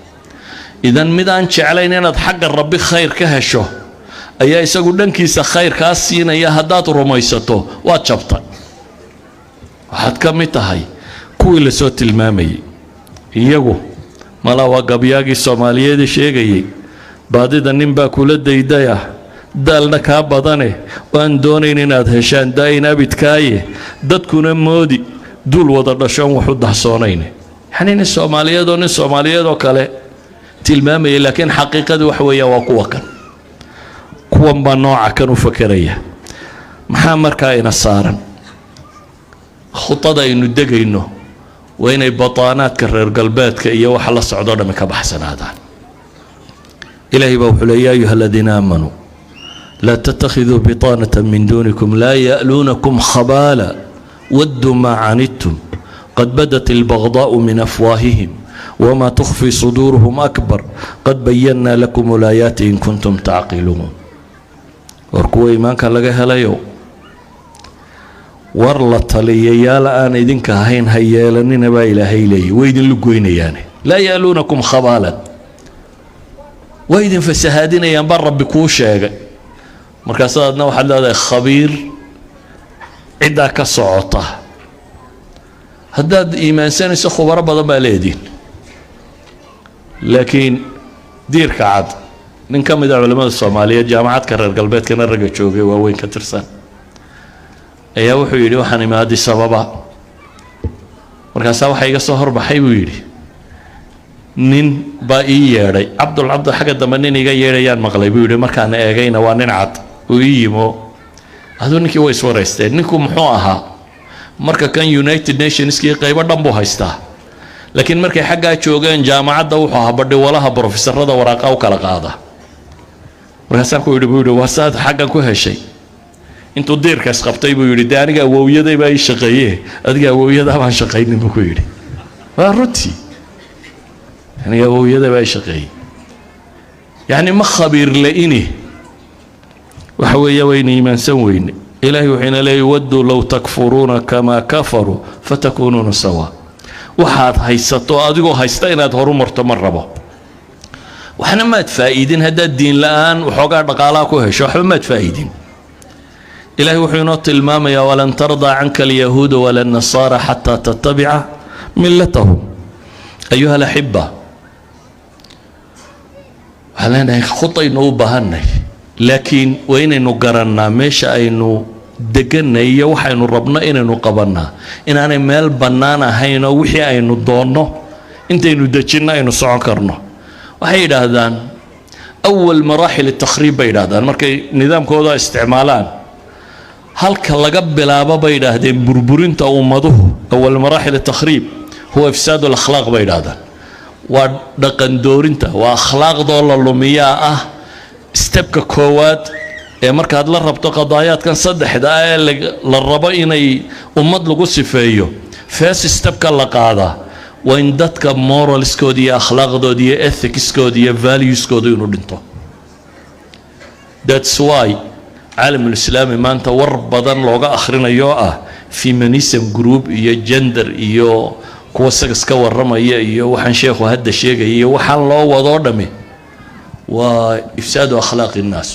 إذا مدان تشعلين أنا حق الرب خير كهشو أيها يسقول لك يس خير كاسين يا هدات رميسته واتشبطا واحد كم تهاي كل صوت المامي يجو ملا وقبياقي الصومالية دي شيء جي بعد ذا نبى كل الداية دالنا كابضانه وان دونين إناد هشان داينا بتكايه دتكون مودي دول وضر شون وحد حصانين حنين الصومالية دون الصومالية دو كله تلمامي لكن حقيقة وحوية وقوة كان كون بنوع كانوا فكرية محمد كائن الصارم خطة إنه دقي إنه وين بطانات كرر قلبات كأيه وحلا الصعدان مكبحسن هذا إلهي بوحل يا أيها الذين آمنوا لا تتخذوا بطانة من دونكم لا يألونكم خبالا ودوا ما عنتم قد بدت البغضاء من أفواههم وما تخفي صدورهم أكبر قد بينا لكم الآيات إن كنتم تعقلون وركوا إيمانك لقاها ليو ورلت لي يا لآن إذنك هين هيالني نبا إلهي لي ويدن لقوين يعني لا يألونكم خبالا ويدن فسهادين ينبر بكوشة مركزاتنا واحد هذا خبير عدا كصعوطة هداد إيمان سنة خبر بدل ما ليدين لكن دير كعاد من كم من علماء الصومالية جامعات كرر قلبات كنا رجع شوقي وين كترسان أيه وحيد وحني ما هذه السببة markaasaa waxaa iga soo horbaxay buu yidhi nin baa ii yeedhay cabdulcabdi xagga dambe nin iga yeedhayaan maqlay buu yidhi markaan eegayna waa nin cad uu ii yimo aduu ninkii way iswaraysteen ninku muxuu ahaa marka kan United Nationskii qaybo dhan buu haystaa laakiin markay xaggaa joogeen jaamacadda wuxuu ahaa badhiwalaha professorada waraaqa u kala qaada markaasaan ku yidhi buu yidhi waa saad xaggan ku heshay intuu diirkaas qabtay buu yidhi dee aniga awowyaday baa ii shaqeeye adiga awowyadaa baan shaqaynin buu ku yidhi waa runtii aniga awowyaday baa ii shaqeeye yacni ma khabiir la-ini waxa weeye wayna iimaansan weyne ilaahay wuxuuna leeyahy wadduu low takfuruuna kamaa kafaruu fatakuunuuna sawaa waxaad haysato adigoo haysta inaad horu marto ma rabo waxna maad faa'iidin haddaad diin la'aan waxoogaa dhaqaalaha ku hesho waxba maad faa'iidin ilaahay wuxuu inoo tilmaamayaa walan tardaa canka alyahuuda wala annasaara xataa tattabica millatahum ayuha alaxiba waxaan leenahay khudaynu u baahanay laakiin waa inaynu garannaa meesha aynu deganay iyo waxaynu rabno inaynu qabannaa inaanay meel bannaan ahayn oo wixii aynu doonno intaynu dejinno aynu socon karno waxay yidhaahdaan awal maraaxil takhriib bay yidhaahdaan markay nidaamkooda isticmaalaan halka laga bilaabo bay yidhaahdeen burburinta ummaduhu awal maraaxil takhriib huwa ifsaadu alakhlaaq bay yidhaahdaan waa dhaqan doorinta waa akhlaaqdoo la lumiyaa ah stebka koowaad ee markaad la rabto qadaayaadkan saddexda ah ee la rabo inay ummad lagu sifeeyo first stepka la qaadaa waa in dadka moralskooda iyo akhlaaqdooda iyo ethicskooda iyo valueskooda inuu dhinto that's why caalamulislaami maanta war badan looga akhrinayo ah feminism group iyo gender iyo kuwa sagas ka warramaya iyo waxaan sheekhu hadda sheegaya iyo waxaan loo wadoo dhami waa ifsaadu akhlaaqi nnaas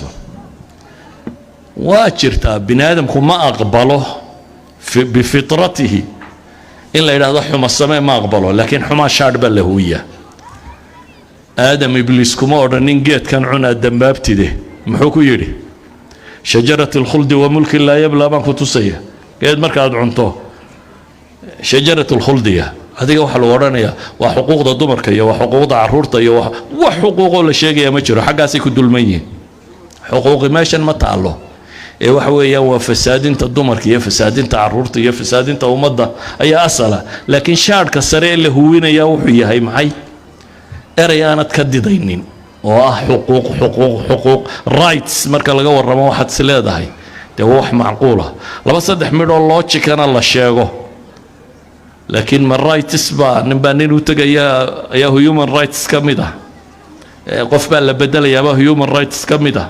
waa jirtaa bini aadamku ma aqbalo bifitratihi in la yidhaahdo xuma samee ma aqbalo laakiin xumaa shaadh baa la huwiyaa aadam ibliis kuma odhanin geedkan cunaa dambaabtide muxuu ku yidhi shajarat alkhuldi wa mulkin laa yablaa baan ku tusaya geed markaad cunto shajarat alkhuldiya adiga waxaa lagu odhanayaa waa xuquuqda dumarka iyo waa xuquuqda caruurta iyo wax xuquuqoo la sheegaya ma jiro xaggaasay ku dulman yihiin xuquuqi meeshan ma taalo ee waxa weeyaan waa fasaadinta dumarka iyo fasaadinta caruurta iyo fasaadinta ummadda ayaa asala laakiin shaadhka sare ee la huwinayaa wuxuu yahay maxay erey aanad ka didaynin oo ah xuquuq rights marka laga warramo waxaad is leedahay dee waa wax macquula laba saddex midhoo loojikana la sheego laakiin ma rights baa ninbaa nin u tegaya ayaa human rights ka mid ah qof baa la bedelayaaba human rights ka mid ah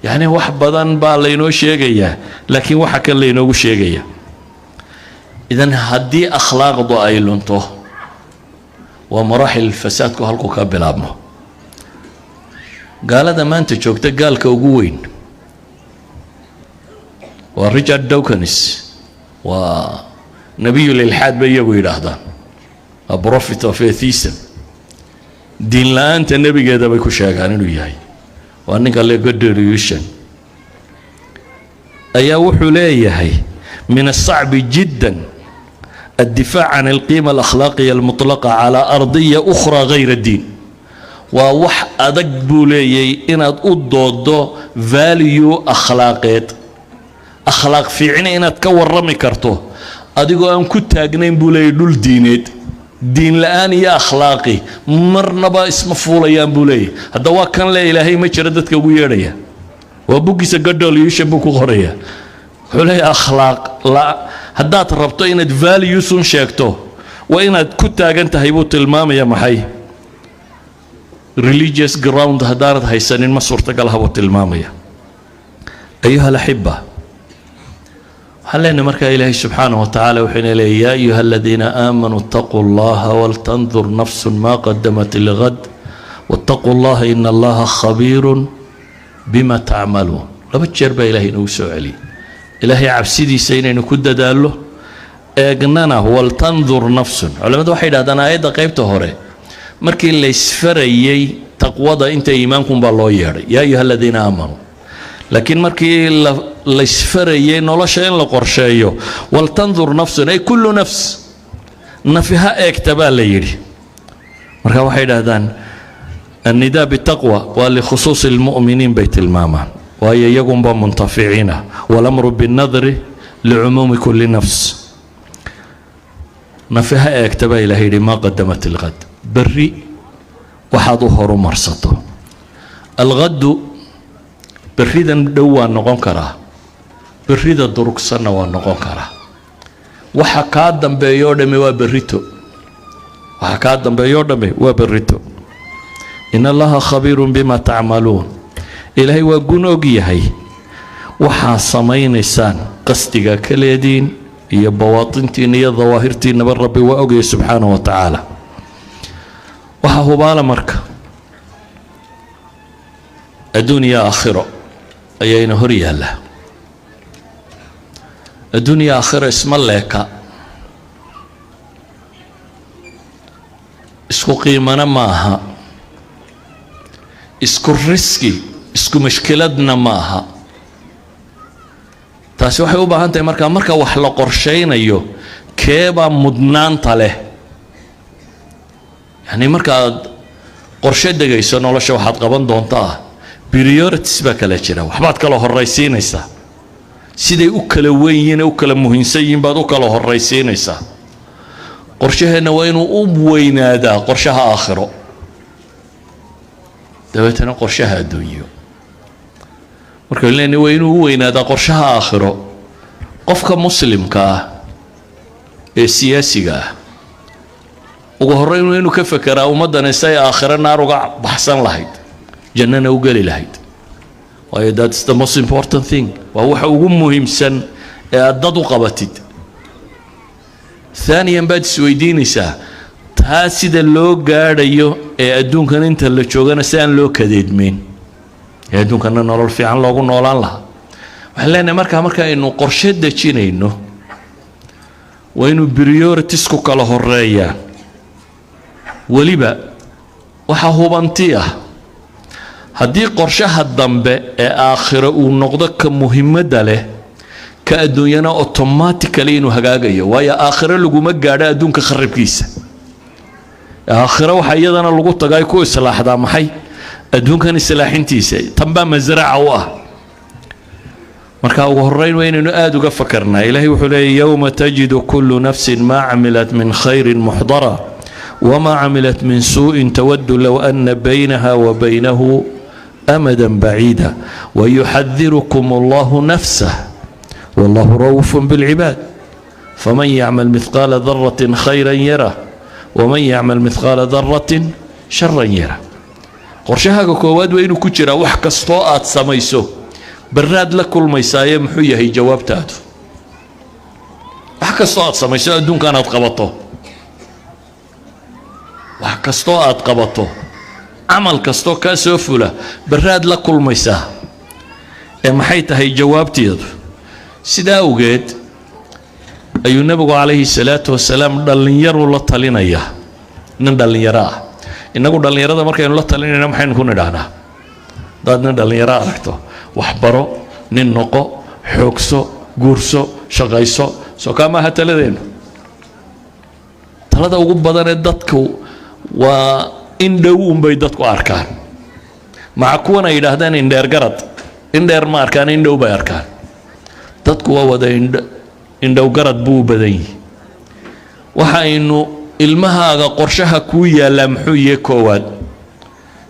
يعني wax badan baa laynoo sheegayaa laakiin waxa kan laynoogu sheegaya idan haddii akhlaaqdu ay lunto waa maraaxil fasaadku halku ka bilaabmo gaalada maanta joogta gaalka ugu weyn waa Richard Dawkins waa nabiyul ilhaad bay iyagu yidhaahdaan a prophet of atheism diin la'aanta nabigeeda bay ku sheegaan inuu yahay وأنك اللي قدر يشن أيا وحليه من الصعب جدا الدفاع عن القيمة الأخلاقية المطلقة على أرضية أخرى غير الدين ووح أدق بولي إن أدو فاليو أخلاقيات أخلاق في عيني إن تكور رمي كرتو أدقو أن كنت أجنين بولي دول دينيت دين الآن يا أخلاقي مرنبا اسم فوليان بولي هذا وكان لا إلهي ما شردتك ويريا وبوكي سجدوا لي يشبكوا غريا حلي أخلاق لا هذا تربطوا إن فاليوسون شاكتو وإن كنت أنت هيبوت المام يا محي religious ground هدارت هيسانين ما صورتك الهبوت المام يا أيها الأحبة هل أن مركا إلهي سبحانه وتعالى وحين إليه يا أيها الذين آمنوا اتقوا الله ولتنظر نفس ما قدمت لغد واتقوا الله إن الله خبير بما تعملون لبتشرب إلهي نوسو علي إلهي عبسيدي سينين كد داله أجننا ولتنظر نفس علماء واحد هذا أنا أيضا قيبته هوري مركي اللي يسفري تقوى أنت إيمانكم بالله يا أيها الذين آمنوا لكن مركي laysfarayay nolosha in la qorsheeyo waltandur nafsun ay kullu nafs nafiha eegtabaa la yidhi marka waxay idhaahdaan النداء بالتقوى ولخصوص المؤمنين بيت الماما وهي يقوم بمنتفعين والأمر بالنظر لعموم كل نفس نفها اكتبا إلى هيدي ما قدمت الغد بري وحظهر مرصته الغد بريدا دوا نقون كرا بريدا دروك سنة ونقون كرا وحكادم بيودمي وبريتو وحكادم بيودمي وبريتو إن الله خبير بما تعملون إلهي وقنوقي هي وحا سمين إنسان قصدك كاليدين هي بواطنتين هي ظواهرتين نبر ربي وأوقي سبحانه وتعالى وحا هو بالا مركة الدنيا آخرة أيين هريا الله الدنيا آخرة اسم الله اسكو قيمنا معها isku riski isku mashkiladna maaha taasi waxay u baahan tahay marka wax la qorsheynayo keeba mudnaanta leh yani markaad qorshe degayso nolosha waxaad qaban doontaa priorities baa kala jira waxbaad kala horraysiinaysaa siday u kala weyn yihiin u kala muhiimsan yihiin baad u kala horraysiinaysaa qorshaheena waa inuu u weynaadaa qorshaha aakhiro dabeetana qorshaha adduunyo marka leena waa inuu u weynaadaa qorshaha aakhiro qofka muslimka ah ee siyaasiga ah ugu horreyn waa inuu ka fekeraa ummaddan say aakhiro naar uga baxsan lahayd jannana u geli lahayd waayo that's the most important thing waa waxa ugu muhiimsan ee aad dad u qabatid ثانيا baad isweydiinaysaa taa sida loo gaadhayo ee adduunkan inta la joogana si aan loo kadeedmeyn ee adduunkana nolol fiican loogu noolaan lahaa waxaan leenahay marka aynu qorshe dejinayno waa inuu priorities ku kala horeeyaan weliba waxaa hubanti ah haddii qorshaha dambe ee aakhiro uu noqdo ka muhiimadda leh ka adduunyana automatically inuu hagaagayo waayo aakhiro laguma gaadho adduunka kharibkiisa aakhiro waxa iyadana lagu tagay ku islaaxdaa maxay adduunkan islaaxintiisa tanba masraca u ah marka ugu horeyn waa inaynu aad uga fakarnaa ilaahay wuxuu leeyahay yawma tajidu kullu nafsin ma camilat min khayrin muhdara wama camilat min suu'in tawaddu law anna baynaha wa baynahu amadan bacida wayuxadirukum allahu nafsah wallahu ra'uufun bilcibaad faman yacmal mithqaala daratin khayran yarah ومن يعمل مثقال ذرة شرا يره قرشها كواد وينو كجرا wax kasto aad samayso baraad la kulmaysaay muxuu yahay jawaabtaadu wax kasto aad samayso adduunkan aad qabato wax kasto aad qabato amal kasto ka soo fula baraad la kulmaysaa ee maxay tahay jawaabteedu sida awgeed ayuu nabigu calayhi salaatu wasalaam dhallinyaro la talinaya nin dhallinyaro ah inagu dhallinyarada markaynu la talinayna maxaynu ku nidhaahnaa dad nin dhallinyaro aragto waxbaro nin noqo xoogso guurso shaqayso soo kama ha taladeenu talada ugu badan ee dadku waa in dhow unbay dadku arkaan maca kuwan ay yidhaahdaan indheer garad indheer ma arkaan in dhow bay arkaan dadku waa wada indhow garad buu badan yahay waxaynu ilmahaaga qorshaha ku yaala muxuu yahay koowaad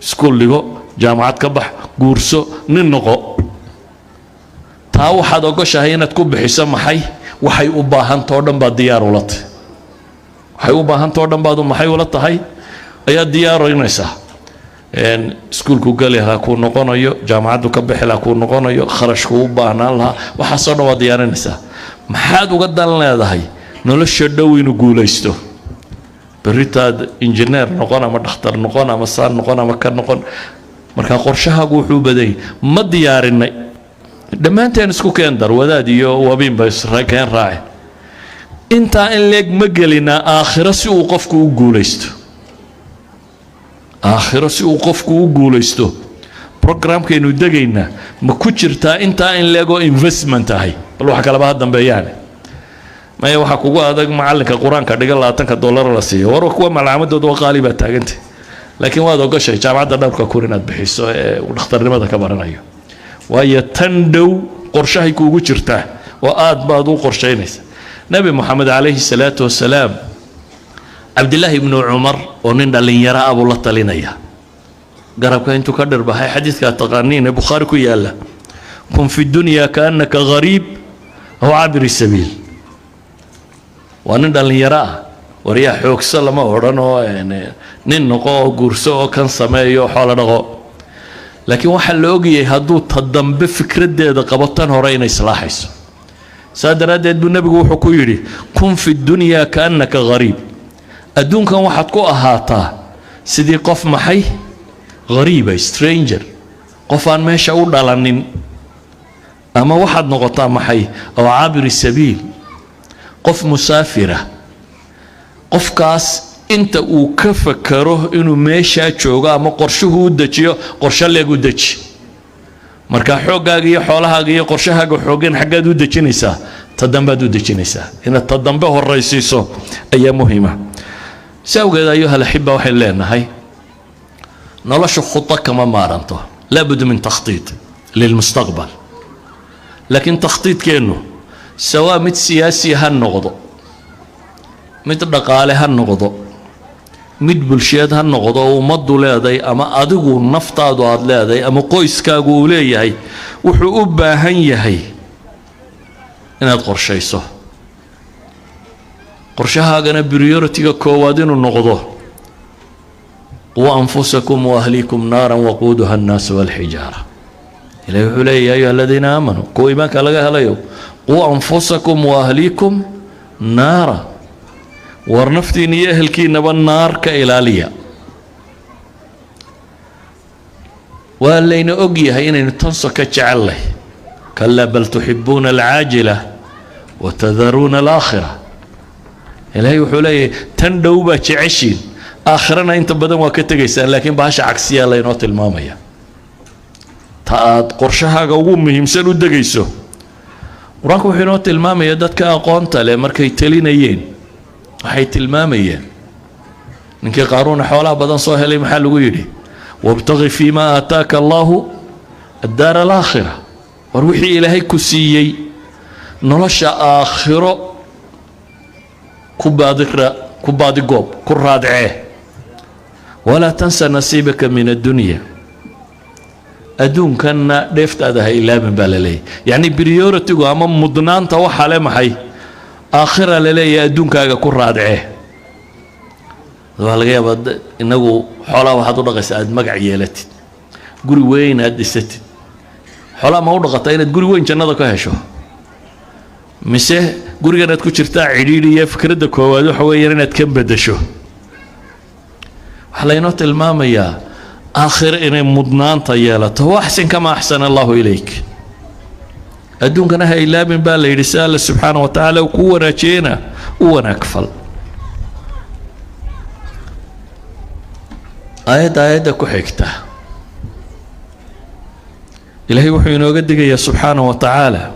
iskuul dhigo jaamacad ka bax guurso nin noqo taa waxaad ogoshahay inaad ku bixiso maxay waxay u baahantoo dhan baad diyaar ula tahay waxay u baahantoo dhan baad maxay ula tahay ayaad diyaarinaysaa iskuulku gali lahaa kuu noqonayo jaamacaddu ka bixi lahaa kuu noqonayo kharashku u baahnaan lahaa waxaasoo dhan waad diyaarinaysaa maxaad uga dan leedahay nolosha dhow inuu guulaysto beritaad injineer noqon ama dhakhtar noqon ama saan noqon ama ka noqon marka qorshahaagu wuxuu badayay ma diyaarinay dhammaanteen isku keen dar wadaad iyo wabiin bay keen raaceen intaa in leeg ma gelinaa aakhiro si uu qofku u guulaysto aakhiro si uu qofku u guulaysto programkaynu degaynaa ma ku jirtaa intaa in leegoo investment ahay bal wax kalaba ha dambeeyaane maya waxaa kugu adag macallinka qur-aanka dhiga $20 la siiyo war kuwa malcaamadooda waa qaali baa taagantay laakiin waad ogashay jaamacadda dhowrka kun inaad bixiso ee uu dhakhtarnimada ka baranayo waayo tan dhow qorshahay kuugu jirtaa oo aad baad u qorshaynaysa nabi moxamed calayhi salaatu wasalaam cabdillaahi ibnu cumar oo nin dhallinyaro ah buu la talinaya garabka intuu ka dhirbahay xadiidkaa taqaaniin ee bukhaari ku yaalla kun fi dunya kaannaka gariib aw cabiri sabiil waa nin dhallinyaro ah waryaa xoogso lama odhan oo nin noqo oo guurso oo kan sameeyo xoolo dhaqo laakiin waxaa la ogyahay hadduu ta dambe fikraddeeda qabo tan hore inay islaaxayso saa daraaddeed buu nebigu wuxuu ku yidhi kun fi dunyaa kaannaka gariib adduunkan waxaad ku ahaataa sidii qof maxay gariiba stranger qof aan meesha u dhalanin ama waxaad noqotaa maxay aw cabiri sabiil qof musaafira qofkaas inta uu ka fakaro inuu meeshaa joogo ama qorshuhu u dejiyo qorshe leegu deji marka xooggaaga iyo xoolahaaga iyo qorshahaaga xooggan xaggaad u dejinaysaa ta dambaad u dejinaysaa inaad ta dambe horraysiiso ayaa muhiima si awgeed ayuha alaxiba waxay leenahay nolosha khuda kama maaranto laabud min takhtiid lilmustaqbal laakiin takhtiidkeennu sawaa mid siyaasi ha noqdo mid dhaqaale ha noqdo mid bulsheed ha noqdo oo ummaddu leedahay ama adigu naftaadu aad leedahay ama qoyskaagu uu leeyahay wuxuu u baahan yahay inaad qorshayso qorshahaagana priority-ga koowaad inuu noqdo quu anfusakum waahliikum naaran waquuduha annaasu walxijaara ilahi wuxuu leeyahay ya ayuha aladiina aamanuu kuwa iimaanka laga helayo quu anfusakum waahliikum naara war naftiina iyo ehelkiinaba naar ka ilaaliya waa layna og yahay inaynu tanso ka jecelnahay kalaa bal tuxibuuna alcaajila watadaruuna alaakhira ilaahay wuxuu leeyahay tan dhow baa jeceshiin aakhirana inta badan waa ka tegaysaan laakiin bahasha cagsiyaa laynoo tilmaamaya ta aad qorshahaaga ugu muhiimsan u degayso qur-aanku wuxuu inoo tilmaamaya dadka aqoonta leh markay talinayeen waxay tilmaamayeen ninkii qaaruuna xoolaha badan soo helay maxaa lagu yidhi wabtaqi fii ma aataaka allaahu addaara alaakhira war wixii ilaahay ku siiyey nolosha aakhiro ku baadigoob ku raadcee walaa tansa nasiibaka min addunya adduunkanna dheeftaada ha ilaamin baa la leeyahy yacni priority-gu ama mudnaanta waxaa le maxay aakhira la leeyahay adduunkaaga ku raadcee waa laga yaabaa inagu xoolaha waxaad u dhaqaysaa aada magac yeelatid guri weyn aad dhisatid xoolaha ma u dhaqataa inaad guri weyn jannada ka hesho mise gurigan aad ku jirtaa cidhiidhi iyo fikradda koowaad waxa weeyaan inaad ka beddesho waxaa laynoo tilmaamayaa aakhiro inay mudnaanta yeelato waxsin kama axsana allahu ilayk adduunkana ha ilaabin baa la yidhi si alle subxaana wa tacaala uu kuu wanaajiyeyna u wanaag fal aayadda ku xigta ilaahay wuxuu inooga digayaa subxaana wa tacaala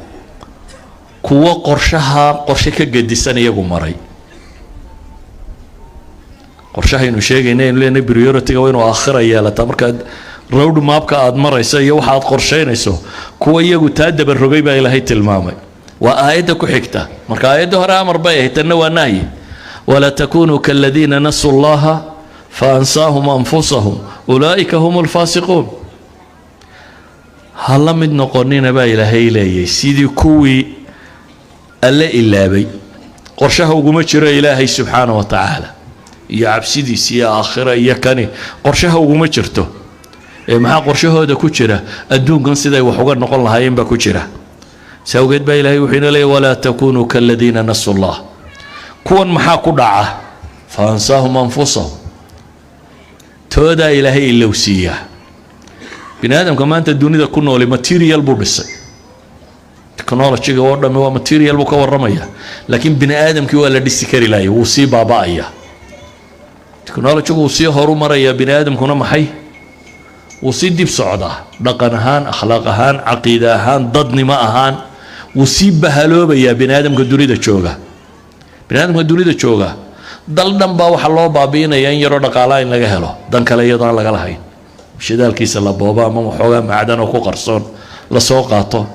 kuwo qorshe ka gedisan iyagu maray qorshahaynu sheegayna aynu leenahay priority-ga waa inuu aakhira yeelataa markaad road mapka aad marayso iyo waxa aad qorshaynayso kuwa iyagu taa dabarogay baa ilaahay tilmaamay waa aayadda ku xigta marka aayadda hore amar bay ahayd tanna waa nahyi walaa takunuu kaaladiina nasuu llaha faansaahum anfusahum ulaa'ika hum alfaasiquun ha la mid noqonina baa ilaahay leeyay sidii kuwii alle ilaabay qorshaha uguma jiro ilaahay subxaana wa tacaala iyo cabsidiisa iyo aakhira iyo kani qorshaha uguma jirto ee maxaa qorshahooda ku jira adduunkan siday wax uga noqon lahaayeen baa ku jira sawgeed baa ilaahay wuxuu ina leeyahy walaa takunuu kaaladiina nasuu llah kuwan maxaa ku dhaca fa ansaahum anfusahum toodaa ilaahay ilowsiiyaa bini aadamka maanta dunida ku nooli material buu dhisay technology-ga oo dhammi waa material buu ka warramaya laakiin bini aadamkii waa la dhisi kari laaya wuu sii baaba'aya technology-gu wuu sii horu marayaa bini aadamkuna maxay wuu sii dib socdaa dhaqan ahaan akhlaaq ahaan caqiide ahaan dadnimo ahaan wuu sii bahaloobayaa bini aadamka dunida jooga bini aadamka dunida jooga dal dhan baa waxa loo baabiinaya in yaroo dhaqaalaha in laga helo dan kale iyadoo aan laga lahayn shidaalkiisa la boobo ama waxoogaa macdan oo ku qarsoon la soo qaato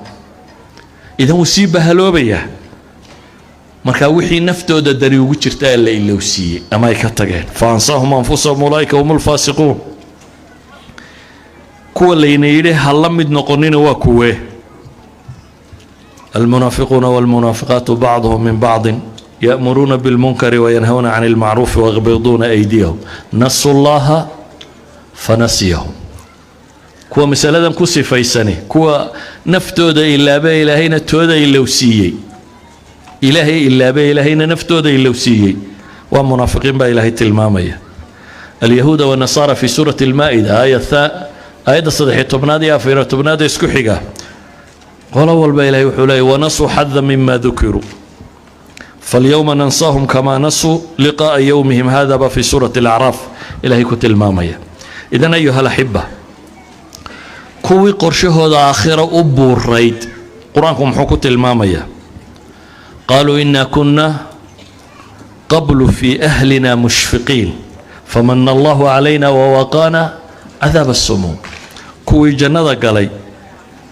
idan wuu sii bahaloobayaa marka wixii naftooda dani ugu jirta la ilowsiiyey ama ay ka tageen fa ansaahum anfusahum ulaa'ika humul faasiquun kuwa layna yidhi ha la mid noqonina waa kuwee المنافقون والمنافقات بعضهم من بعض يأمرون بالمنكر وينهون عن المعروف ويغضون أيديهم نسوا الله فنسيهم كوا مسألة كسي فيسني كوا نفتود إلا با إلهينا تود إلا وسيي إلهي إلا با إلهينا نفتود إلا وسيي ومنافقين با إلهي تلمامية اليهود والنصارى في سورة المائدة آية صدحي تبنادي أفيرا تبنادي اسكحيقا قال أول با إلهي وحولي ونسوا حظا مما ذكروا فاليوم ننساهم كما نسوا لقاء يومهم هذا في سورة الأعراف إلهي كتل مامية إذن أيها الأحبة كوي قرشه هذا آخر أبو الريد قرآنكم حكوت المامية قالوا إنا كنا قبل في أهلنا مشفقين فمن الله علينا ووقانا عذاب السموم كوي جنة قالي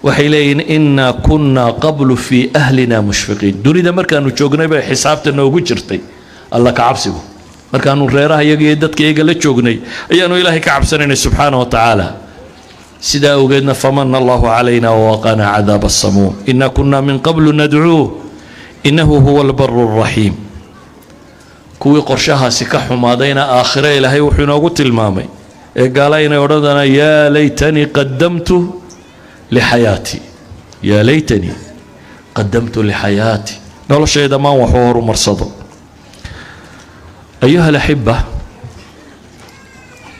وحيلين إنا كنا قبل في أهلنا مشفقين دوني ده مركانو جوجنا بحسابتنا وجرتي الله كعبسه مركانو ريرها يجدت كي يجلس جوجني أيانو إلهي كعبسنا سبحانه وتعالى سدا وجدنا فمن الله علينا ووقانا عذاب السموم إنا كنا من قبل ندعوه إنه هو البر الرحيم كوي قرشها سكحهم ماضينا آخره إلهي وحنا قلت المامي قال إن وردنا يا ليتني قدمت لحياتي يا ليتني قدمت لحياتي نقول الشيء ده ما هو حوار مرصده أيها الأحبة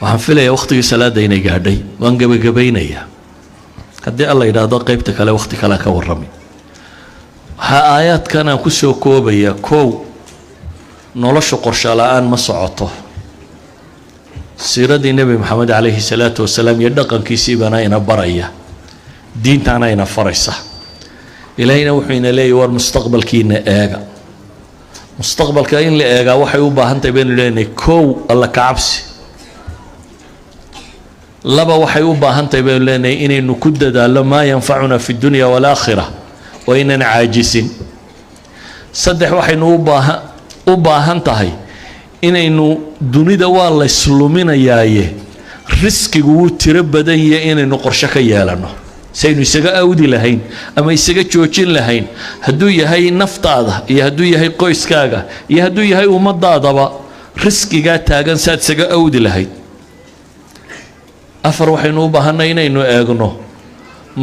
وحنفلها يا وقتي سلا دينا قاعدي وانقبي قبينيا قد الله إذا ضاق قيبتك على وقتك لا كورمي ها آيات كان كسو كوبيا كو نولش قرشا الآن ما صعته سيرة النبي محمد عليه الصلاة والسلام يدقن كيسي بناينا بريا دينتنا إنا فريسة إلهينا وحينا لي والمستقبل كينا إيجا مستقبل كاين لإيجا وحي وباهنت بين ليني كو الله كعبسي لبا وحي وباهنت بين ليني إني نكدد ما ينفعنا في الدنيا والآخرة وإننا عاجزين صدح وحي وباهنت هاي إني دنيا والله سلومنا يايه رزقي وتربدا هي إني نقرشك يالنا saynu isaga awdi lahayn ama isaga joojin lahayn hadduu yahay naftaada iyo hadduu yahay qoyskaaga iyo hadduu yahay ummadaadaba riskigaa taagan saad isaga awdi lahayd afar waxaynu u baahanay inaynu eegno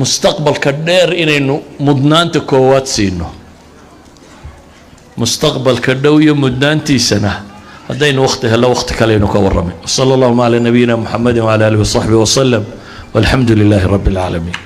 mustaqbalka dheer inaynu mudnaanta koowaad siino mustaqbalka dhow iyo mudnaantiisana haddaynu waqti helo waqti kaleynu ka warramay sala allahu ala nabiyina muxamedin wala alihi wasaxbihi wasalam walxamdu lilaahi rabbi alcaalamiin